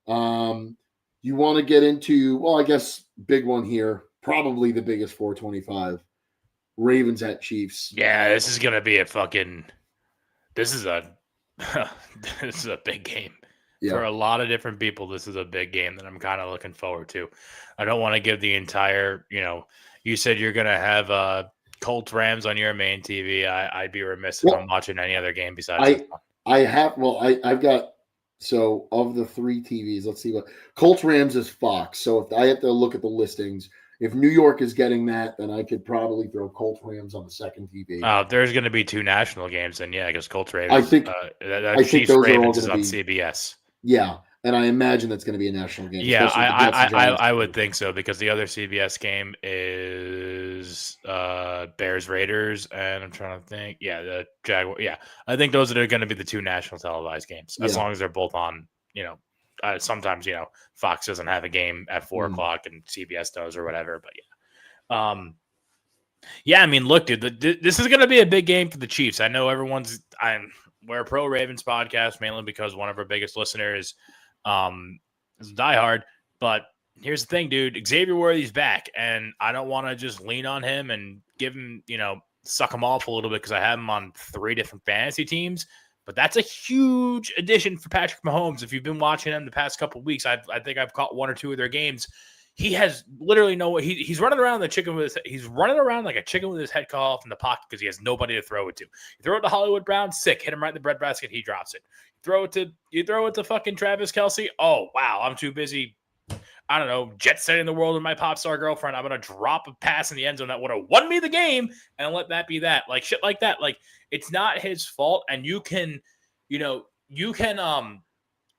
You want to get into, well, I guess big one here, probably the biggest 425. Ravens at Chiefs. Yeah, this is gonna be this is a this is a big game. Yeah. For a lot of different people, this is a big game that I'm kind of looking forward to. I don't want to give the entire, you said you're gonna have Colts Rams on your main TV. I'd be remiss if I'm watching any other game besides this one. I've got, so of the 3 TVs, let's see what Colts Rams is Fox. So if I have to look at the listings, if New York is getting that, then I could probably throw Colts Rams on the second TV. Oh, there's going to be 2 national games, then yeah, because Colts Ravens. I think Chiefs those Ravens is are on all going to be CBS. Yeah, and I imagine that's going to be a national game. Yeah, I would think so, because the other CBS game is Bears Raiders, and I'm trying to think. Yeah, the Jaguar. Yeah, I think those are going to be the 2 national televised games, as long as they're both on. Sometimes Fox doesn't have a game at 4 o'clock and CBS does or whatever. But yeah, I mean, look, dude, this is going to be a big game for the Chiefs. I know we're a pro Ravens podcast mainly because one of our biggest listeners is a diehard. But here's the thing, dude, Xavier Worthy's back, and I don't want to just lean on him and give him, suck him off a little bit because I have him on 3 different fantasy teams. But that's a huge addition for Patrick Mahomes. If you've been watching him the past couple of weeks, I think I've caught 1 or 2 of their games. He has literally he's running around he's running around like a chicken with his head cut off in the pocket because he has nobody to throw it to. You throw it to Hollywood Brown, sick, hit him right in the breadbasket, he drops it. You throw it to fucking Travis Kelce. Oh wow, I'm too busy. I don't know, jet setting the world with my pop star girlfriend. I'm gonna drop a pass in the end zone that would have won me the game and let that be that. Like shit like that. Like it's not his fault, and you can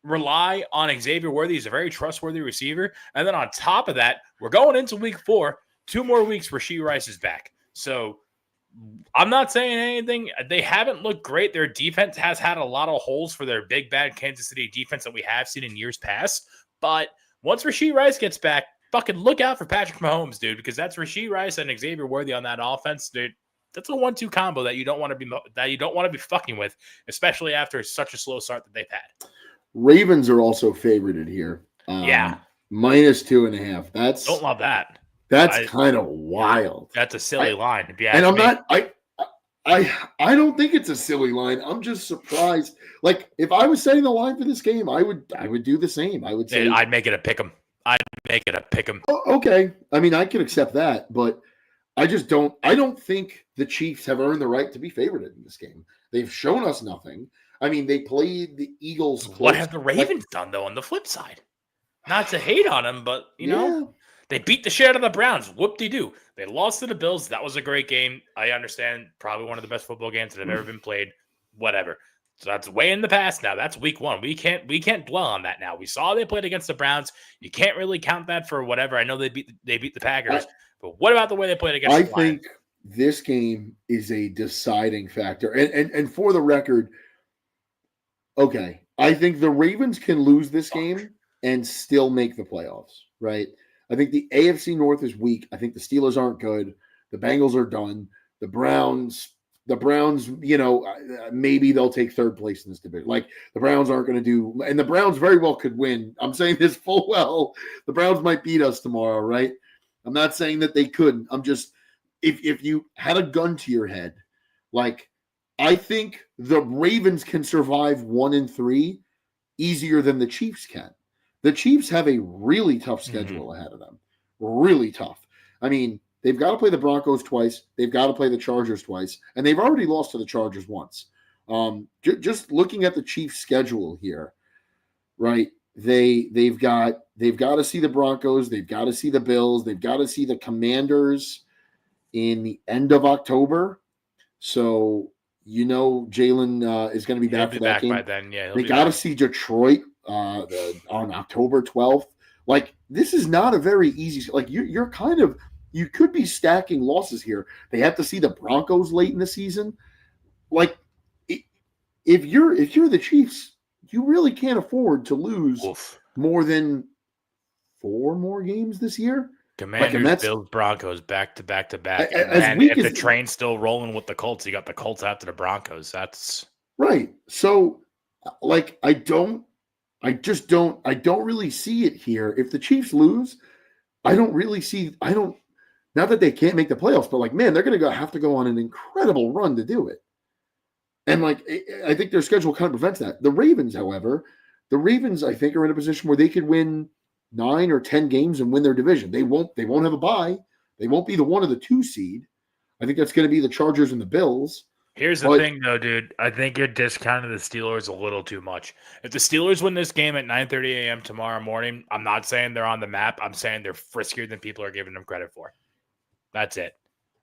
rely on Xavier Worthy. He's a very trustworthy receiver. And then on top of that, we're going into week 4, 2 more weeks where Rashee Rice is back. So I'm not saying anything. They haven't looked great. Their defense has had a lot of holes for their big, bad Kansas City defense that we have seen in years past. But once Rashee Rice gets back, fucking look out for Patrick Mahomes, dude, because that's Rashee Rice and Xavier Worthy on that offense, dude. That's a 1-2 combo that you don't want to be fucking with, especially after such a slow start that they've had. Ravens are also favorited here. Yeah, -2.5. Don't love that. That's kind of wild. That's a silly line. And I'm not. I don't think it's a silly line. I'm just surprised. Like if I was setting the line for this game, I would do the same. I would say I'd make it a pick'em. Oh, okay. I mean, I could accept that, but I just don't. I don't think the Chiefs have earned the right to be favored in this game. They've shown us nothing. I mean, they played the Eagles close. What have the Ravens done, though, on the flip side? Not to hate on them, but, they beat the shit out of the Browns. Whoop-de-doo. They lost to the Bills. That was a great game. I understand. Probably one of the best football games that have ever been played. Whatever. So that's way in the past now. That's week 1. We can't dwell on that now. We saw they played against the Browns. You can't really count that for whatever. I know they beat the Packers. But what about the way they played against the Lions? I think this game is a deciding factor. And for the record, okay, I think the Ravens can lose this game and still make the playoffs, right? I think the AFC North is weak. I think the Steelers aren't good. The Bengals are done. The Browns, maybe they'll take 3rd place in this division. Like the Browns aren't going to do, and the Browns very well could win. I'm saying this full well. The Browns might beat us tomorrow, right? I'm not saying that they couldn't. I'm just, if you had a gun to your head, like I think the Ravens can survive 1-3 easier than the Chiefs can. The Chiefs have a really tough schedule ahead of them. Really tough. I mean, they've got to play the Broncos twice. They've got to play the Chargers twice. And they've already lost to the Chargers once. Just looking at the Chiefs' schedule here, right? They've got to see the Broncos. They've got to see the Bills. They've got to see the Commanders in the end of October. So, Jalen is going to be back for that game. By then, yeah. They got to see Detroit on October 12th. Like, this is not a very easy. Like, you're kind of, you could be stacking losses here. They have to see the Broncos late in the season. Like, if you're the Chiefs, you really can't afford to lose more than 4 more games this year. Commanders, Bills, Broncos, back to back to back. And if the train's still rolling with the Colts, you got the Colts after the Broncos. That's right. So, like, I don't I don't really see it here. If the Chiefs lose, I don't really see. I don't. Not that they can't make the playoffs, but like, man, they're going to have to go on an incredible run to do it. And like, I think their schedule kind of prevents that. The Ravens, however, I think, are in a position where they could win 9 or 10 games and win their division. They won't have a bye. They won't be the 1 or the 2 seed. I think that's going to be the Chargers and the Bills. Here's the thing, though, dude. I think you're discounting the Steelers a little too much. If the Steelers win this game at 9:30 a.m. tomorrow morning, I'm not saying they're on the map. I'm saying they're friskier than people are giving them credit for. That's it.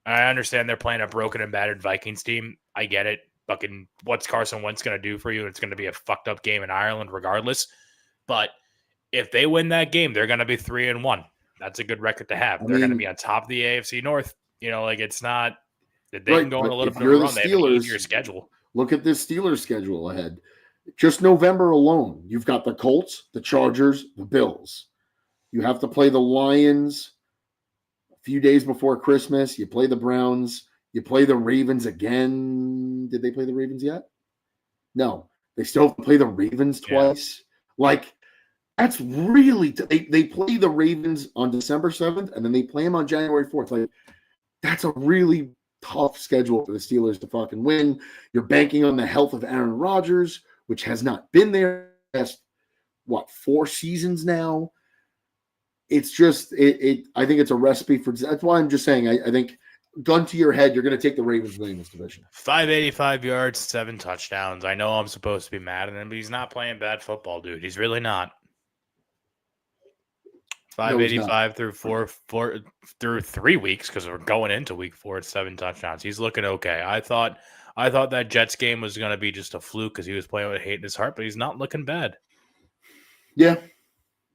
I understand they're playing a broken and battered Vikings team. I get it. Fucking what's Carson Wentz going to do for you? It's going to be a fucked up game in Ireland regardless. But if they win that game, they're going to be 3-1. That's a good record to have. They're going to be on top of the AFC North. It's not – they can go on a little bit of a run. They have an easier schedule. Look at this Steelers schedule ahead. Just November alone, you've got the Colts, the Chargers, the Bills. You have to play the Lions a few days before Christmas. You play the Browns. You play the Ravens again. Did they play the Ravens yet? No. They still have to play the Ravens twice. Yeah. Like, that's really they play the Ravens on December 7th, and then they play them on January 4th. Like, that's a really tough schedule for the Steelers to fucking win. You're banking on the health of Aaron Rodgers, which has not been there past 4 seasons now. It's just I think it's a recipe for. That's why I'm just saying. I think gun to your head, you're going to take the Ravens winning this division. 585 yards, 7 touchdowns. I know I'm supposed to be mad at him, but he's not playing bad football, dude. He's really not. 585 through 3 weeks because we're going into week 4 at 7 touchdowns. He's looking okay. I thought that Jets game was going to be just a fluke because he was playing with hate in his heart, but he's not looking bad. Yeah.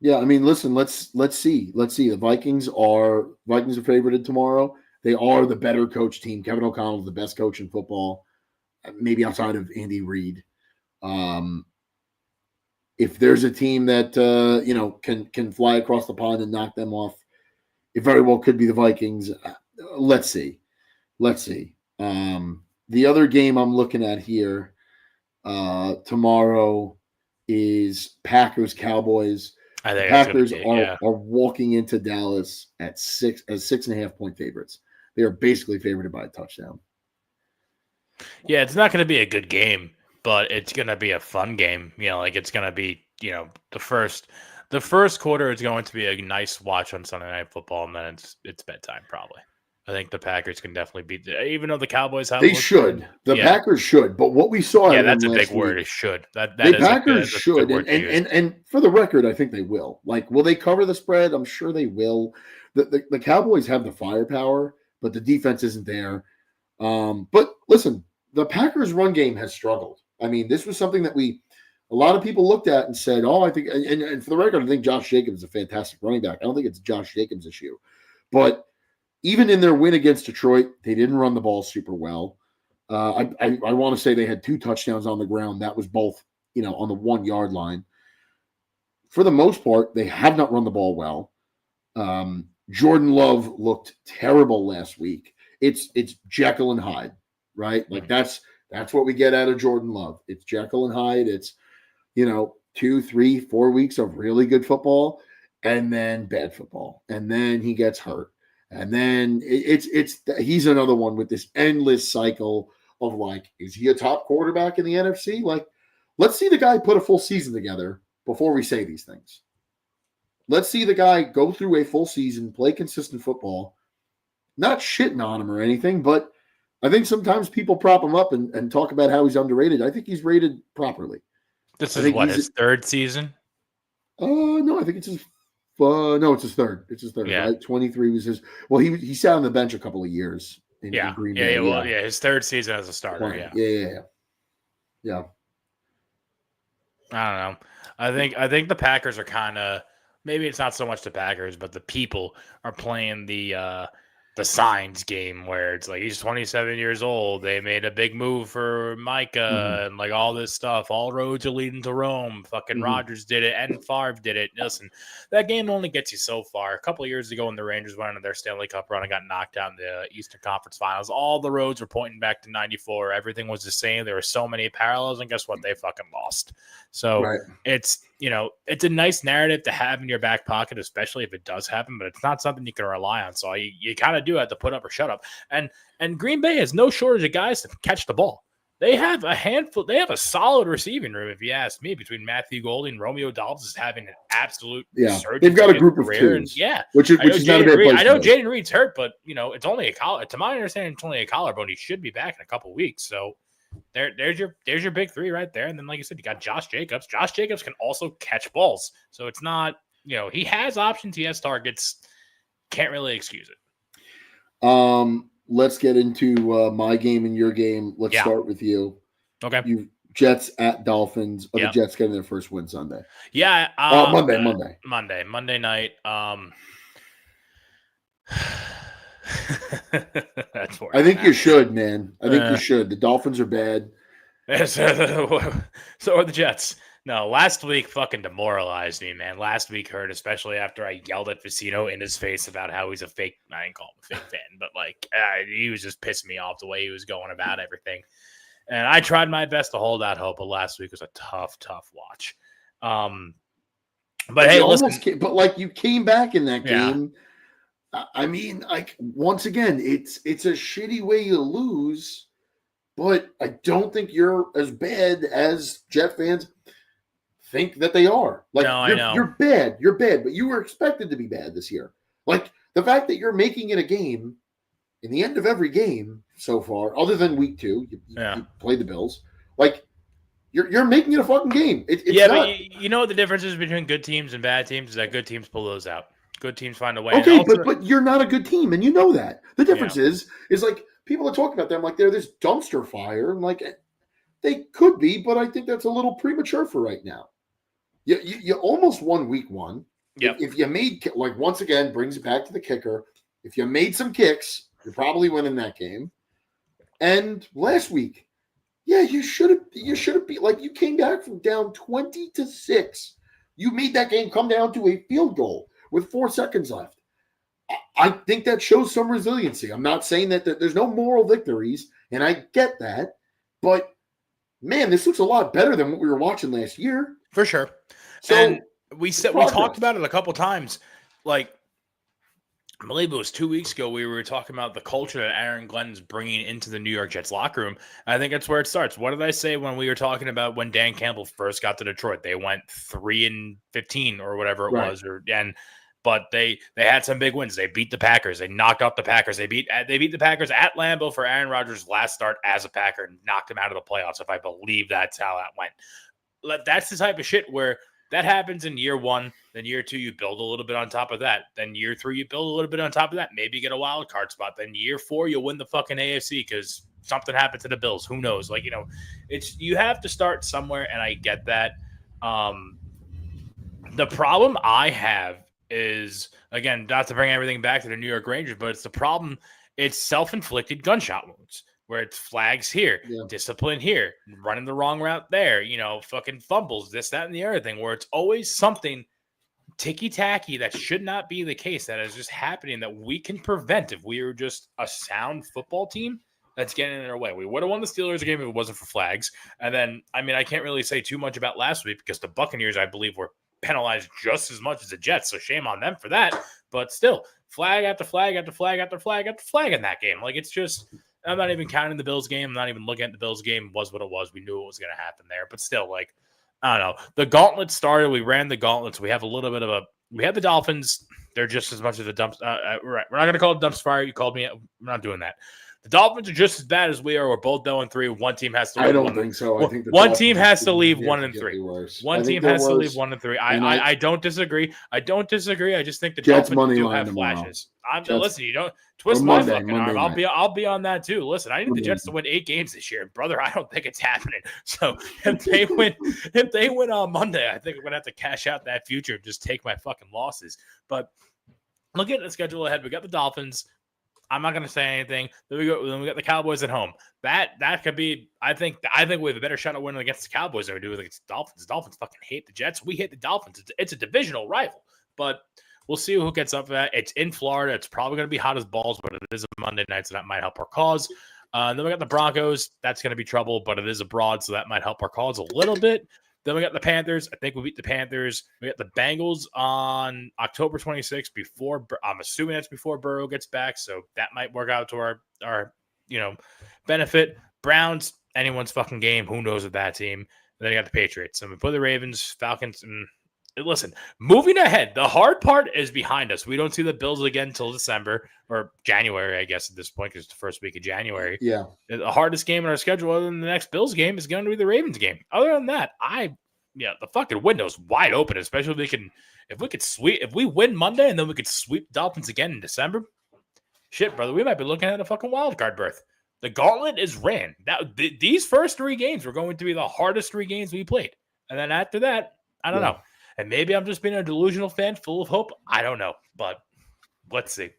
I mean, listen, let's see. The Vikings are favorited tomorrow. They are the better coach team. Kevin O'Connell is the best coach in football, maybe outside of Andy Reid. If there's a team that can fly across the pond and knock them off, it very well could be the Vikings. Let's see. The other game I'm looking at here tomorrow is Packers-Cowboys. I think Packers are walking into Dallas at 6.5 point favorites. They are basically favored by a touchdown. Yeah, it's not going to be a good game, but it's going to be a fun game. It's going to be, the first quarter is going to be a nice watch on Sunday Night Football, and then it's bedtime probably. I think the Packers can definitely beat even though the Cowboys have. They should. The Packers should. But what we saw. Yeah, that's a big word. It should. The Packers should. And for the record, I think they will. Like, will they cover the spread? I'm sure they will. The Cowboys have the firepower, but the defense isn't there. But listen, the Packers' run game has struggled. I mean, this was something that a lot of people looked at and said, I think, and for the record, I think Josh Jacobs is a fantastic running back. I don't think it's Josh Jacobs' issue. But even in their win against Detroit, they didn't run the ball super well. I want to say they had 2 touchdowns on the ground. That was both, on the 1 yard line. For the most part, they have not run the ball well. Jordan Love looked terrible last week. It's Jekyll and Hyde, right? Like that's what we get out of Jordan Love. It's Jekyll and Hyde. It's 2, 3, 4 weeks of really good football, and then bad football, and then he gets hurt. And then he's another one with this endless cycle of like, is he a top quarterback in the NFC? Like, let's see the guy put a full season together before we say these things. Let's see the guy go through a full season, play consistent football, not shitting on him or anything, but I think sometimes people prop him up and talk about how he's underrated. I think he's rated properly. This is his 3rd season? No, I think it's his no, it's his 3rd. It's his 3rd. Yeah. Right? 23 was his. Well, he sat on the bench a couple of years in Green Bay. His 3rd season as a starter. Right. Yeah. I don't know. I think the Packers are kind of, maybe it's not so much the Packers, but the people are playing the the signs game where it's like he's 27 years old. They made a big move for Micah and like all this stuff. All roads are leading to Rome. Fucking Rodgers did it and Favre did it. Listen, that game only gets you so far. A couple of years ago when the Rangers went on their Stanley Cup run and got knocked out in the Eastern Conference Finals, all the roads were pointing back to 94. Everything was the same. There were so many parallels, and guess what? They fucking lost. So it's, it's a nice narrative to have in your back pocket, especially if it does happen, but it's not something you can rely on. So you kind of do have to put up or shut up. And Green Bay has no shortage of guys to catch the ball. They have a handful. They have a solid receiving room, if you ask me, between Matthew Goldie and Romeo Dobbs is having an absolute surge. They've got a group of twos. Which is not a bad place. I know Jaden Reed's hurt, but it's only a collar. To my understanding, it's only a collarbone. He should be back in a couple weeks. So there's your big three right there. And then, like you said, you got Josh Jacobs. Josh Jacobs can also catch balls. So it's not, he has options. He has targets. Can't really excuse it. Let's get into my game and your game. Let's start with you. Okay. You Jets at Dolphins. Are the Jets getting their first win Sunday? Yeah. Monday night. That's I think you should, man. I think you should. The Dolphins are bad. So are the Jets. No, last week fucking demoralized me, man. Last week hurt, especially after I yelled at Vecino in his face about how he's a fake. I didn't call him a fake fan, but he was just pissing me off the way he was going about everything. And I tried my best to hold out hope, but last week was a tough watch. But hey, listen. But you came back in that game. I mean, once again, it's a shitty way to lose, but I don't think you're as bad as Jet fans think that they are. I know. You're bad, but you were expected to be bad this year. The fact that you're making it a game in the end of every game so far, other than week 2, you played the Bills. You're making it a fucking game. But you know what the difference is between good teams and bad teams is that good teams pull those out. Good teams find a way. Okay, but you're not a good team, and you know that. The difference is people are talking about them like they're this dumpster fire, and they could be, but I think that's a little premature for right now. You almost won week 1. Yep. If you made, once again, brings it back to the kicker. If you made some kicks, you're probably winning that game. And last week, you should have beat. You came back from down 20-6. You made that game come down to a field goal with 4 seconds left. I think that shows some resiliency. I'm not saying that there's no moral victories, and I get that, but man, this looks a lot better than what we were watching last year. For sure. So and we talked about it a couple times. I believe it was 2 weeks ago, we were talking about the culture that Aaron Glenn's bringing into the New York Jets locker room. I think that's where it starts. What did I say when we were talking about when Dan Campbell first got to Detroit? They went 3-15 or whatever it was, but they had some big wins. They beat the Packers. They knocked off the Packers. They beat the Packers at Lambeau for Aaron Rodgers' last start as a Packer and knocked him out of the playoffs, if I believe that's how that went. That's the type of shit where that happens in year 1. Then year 2, you build a little bit on top of that. Then year 3, you build a little bit on top of that. Maybe you get a wild card spot. Then year 4, you'll win the fucking AFC because something happened to the Bills. Who knows? It's you have to start somewhere, and I get that. The problem I have is, again, not to bring everything back to the New York Rangers, but it's the problem. It's self-inflicted gunshot wounds. Where it's flags here, discipline here, running the wrong route there, fucking fumbles, this, that, and the other thing, where it's always something ticky-tacky that should not be the case, that is just happening, that we can prevent if we are just a sound football team that's getting in our way. We would have won the Steelers game if it wasn't for flags. And then, I can't really say too much about last week because the Buccaneers, I believe, were penalized just as much as the Jets, so shame on them for that. But still, flag after flag after flag after flag after flag in that game. It's just... I'm not even counting the Bills game. I'm not even looking at the Bills game. It was what it was. We knew what was going to happen there. But still, I don't know. The gauntlet started. We ran the gauntlets. We have a little bit of we have the Dolphins. They're just as much as a dump. Right. We're not going to call it dumpster fire. You called me. We're not doing that. The Dolphins are just as bad as we are. We're both 0-3. One team has to leave. I don't think so. I think one team has to leave 1-3. One team has to leave 1-3. I don't disagree. I just think the Dolphins do have flashes. Listen, you don't twist my fucking arm. I'll be on that too. Listen, I need the Jets to win 8 games this year, brother. I don't think it's happening. So if they win on Monday, I think I'm gonna have to cash out that future and just take my fucking losses. But look at the schedule ahead. We got the Dolphins. I'm not gonna say anything. Then we got the Cowboys at home. That could be. I think we have a better shot at winning against the Cowboys than we do against the Dolphins. The Dolphins fucking hate the Jets. We hate the Dolphins. It's a divisional rival, but we'll see who gets up for that. It's in Florida. It's probably gonna be hot as balls, but it is a Monday night, so that might help our cause. Then we got the Broncos. That's gonna be trouble, but it is abroad, so that might help our cause a little bit. Then we got the Panthers. I think we beat the Panthers. We got the Bengals on October 26th. I'm assuming that's before Burrow gets back, so that might work out to our benefit. Browns, anyone's fucking game. Who knows with that team? And then you got the Patriots. And we put the Ravens, Falcons, and listen, moving ahead, the hard part is behind us. We don't see the Bills again until December or January, I guess, at this point, because it's the first week of January. Yeah. The hardest game in our schedule, other than the next Bills game, is going to be the Ravens game. Other than that, the fucking window's wide open, especially if we win Monday and then we could sweep Dolphins again in December. Shit, brother, we might be looking at a fucking wild card berth. The gauntlet is ran. These first 3 games were going to be the hardest 3 games we played. And then after that, I don't know. And maybe I'm just being a delusional fan full of hope. I don't know. But let's see.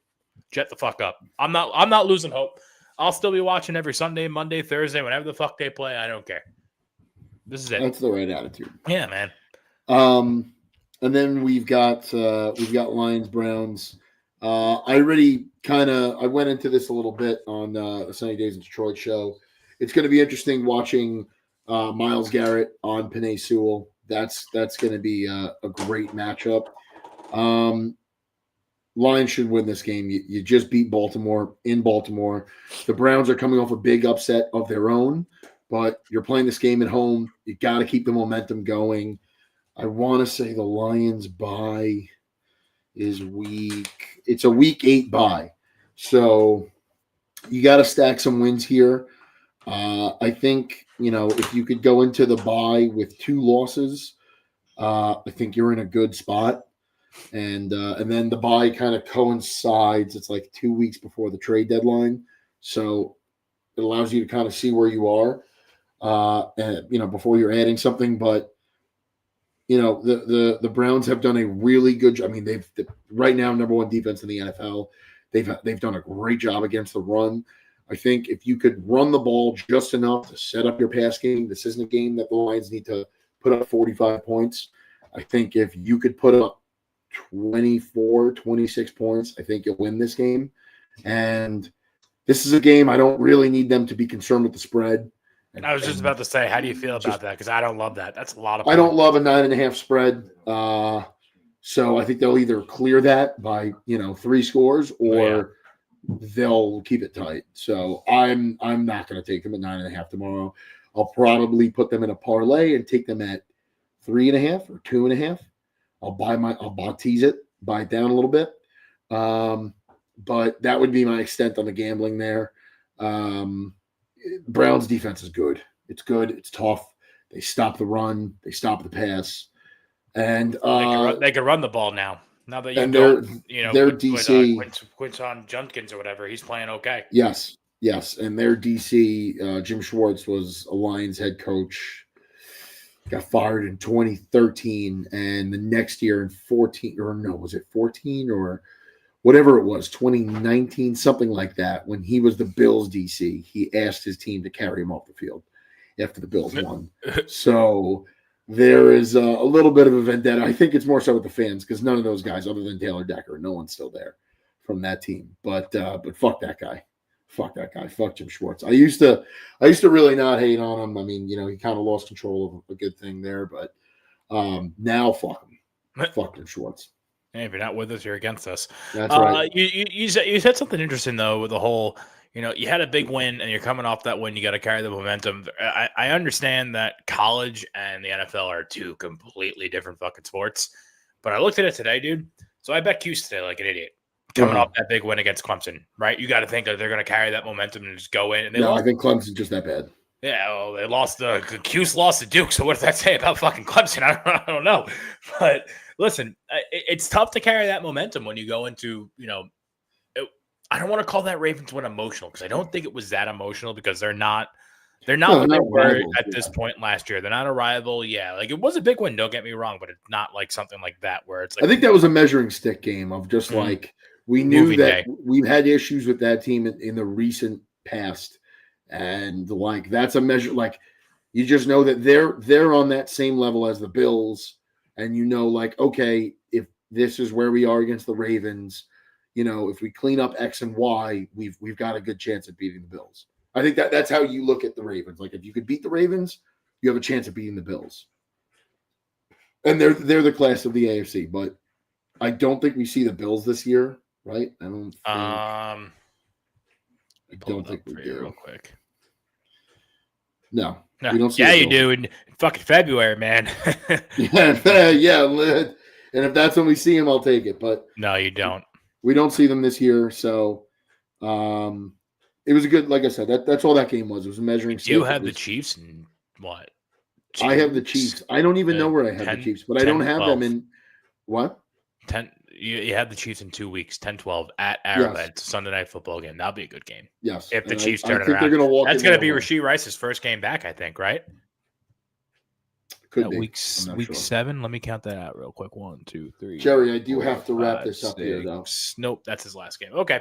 Jet the fuck up. I'm not losing hope. I'll still be watching every Sunday, Monday, Thursday, whenever the fuck they play. I don't care. This is it. That's the right attitude. Yeah, man. And then we've got Lions, Browns. I went into this a little bit on the Sunny Days in Detroit show. It's going to be interesting watching Myles Garrett on Penei Sewell. That's going to be a great matchup. Lions should win this game. You just beat Baltimore in Baltimore. The Browns are coming off a big upset of their own, but you're playing this game at home. You got to keep the momentum going. I want to say the Lions bye is it's a week 8 bye. So you got to stack some wins here. I think, if you could go into the bye with 2 losses, I think you're in a good spot. And then the bye kind of coincides. It's like 2 weeks before the trade deadline. So it allows you to kind of see where you are, before you're adding something. But, the Browns have done a really good job. I mean, they've right now number 1 defense in the NFL. They've done a great job against the run. I think if you could run the ball just enough to set up your pass game, this isn't a game that the Lions need to put up 45 points. I think if you could put up 24, 26 points, I think you'll win this game. And this is a game I don't really need them to be concerned with the spread. I was just about to say, how do you feel about that? Because I don't love that. That's a lot of points. I don't love a 9.5 spread. So I think they'll either clear that by 3 scores or they'll keep it tight. So I'm not going to take them at 9.5 tomorrow. I'll probably put them in a parlay and take them at 3.5 or 2.5. I'll tease it, buy it down a little bit. But that would be my extent on the gambling there. Browns defense is good. It's good. It's tough. They stop the run. They stop the pass. And they can run the ball now. Now that their DC Quinton Judkins or whatever, he's playing okay. Yes. And their DC, Jim Schwartz, was a Lions head coach. Got fired in 2013, and the next year in 14, or no, was it 14 or whatever it was, 2019, something like that, when he was the Bills DC, he asked his team to carry him off the field after the Bills won. So there is a little bit of a vendetta. I think it's more so with the fans because none of those guys, other than Taylor Decker, no one's still there from that team. But fuck that guy. Fuck that guy. Fuck Jim Schwartz. I used to really not hate on him. I mean, he kind of lost control of a good thing there, but now fuck him. Fuck Jim Schwartz. Hey, if you're not with us, you're against us. That's right. You said something interesting though with the whole. You had a big win, and you're coming off that win. You got to carry the momentum. I understand that college and the NFL are 2 completely different fucking sports, but I looked at it today, dude. So I bet Cuse today like an idiot. Coming off that big win against Clemson, right? You got to think that they're going to carry that momentum and just go in. And I think Clemson's just that bad. Yeah, well, they lost. Cuse lost to Duke. So what does that say about fucking Clemson? I don't know. But listen, it's tough to carry that momentum when you go into, I don't want to call that Ravens win emotional because I don't think it was that emotional because they're not what they were at this point last year. They're not a rival. Yeah, like it was a big win. Don't get me wrong, but it's not like something like that where it's like. I think that was a measuring stick game of just like We knew Moving that day. we've had issues with that team in the recent past, and like that's a measure. Like you just know that they're on that same level as the Bills, and you know, like okay, if this is where we are against the Ravens, you know, if we clean up X and Y, we've got a good chance at beating the Bills. I think that's how you look at the Ravens. Like if you could beat the Ravens, you have a chance of beating the Bills, and they're the class of the AFC. But I don't think we see the Bills this year. Right? I don't think we do. Real quick. No, we don't see. Yeah, you do in fucking February, man. yeah. And if that's when we see them, I'll take it. But no, you don't. We don't see them this year, so it was a good. Like I said, that's all that game was. It was a measuring stick. You have the Chiefs in what? I have the Chiefs. I don't even know where I have 10, the Chiefs, but 10, I don't have 12. Them in what? 10. You have the Chiefs in 2 weeks, 10-12 at Arrowhead. Yes. Sunday night football game. That'll be a good game. Yes. If the Chiefs turn it around. That's going to be Rashee Rice's first game back, I think, right? Could be. Week 7. Let me count that out real quick. 1, 2, 3. Jerry, I do have to wrap this up here, though. Nope, that's his last game. Okay.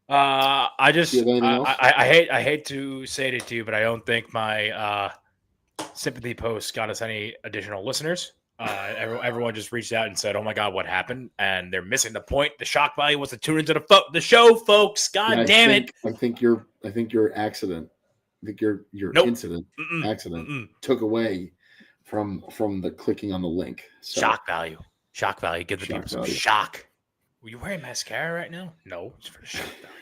I hate to say it to you, but I don't think my sympathy post got us any additional listeners. Everyone just reached out and said, "Oh my God, what happened?" And they're missing the point. The shock value was to tune into the show, folks. God damn it! I think your accident. I think your incident accident took away from the clicking on the link. So. Shock value. Give the people some shock. Were you wearing mascara right now? No, it's for the shock value.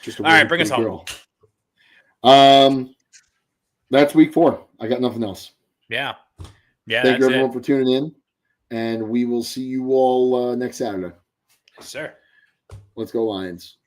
Just all right, bring us home. That's week 4. I got nothing else. Yeah. Thank you everyone for tuning in, and we will see you all next Saturday. Yes, sir. Let's go Lions.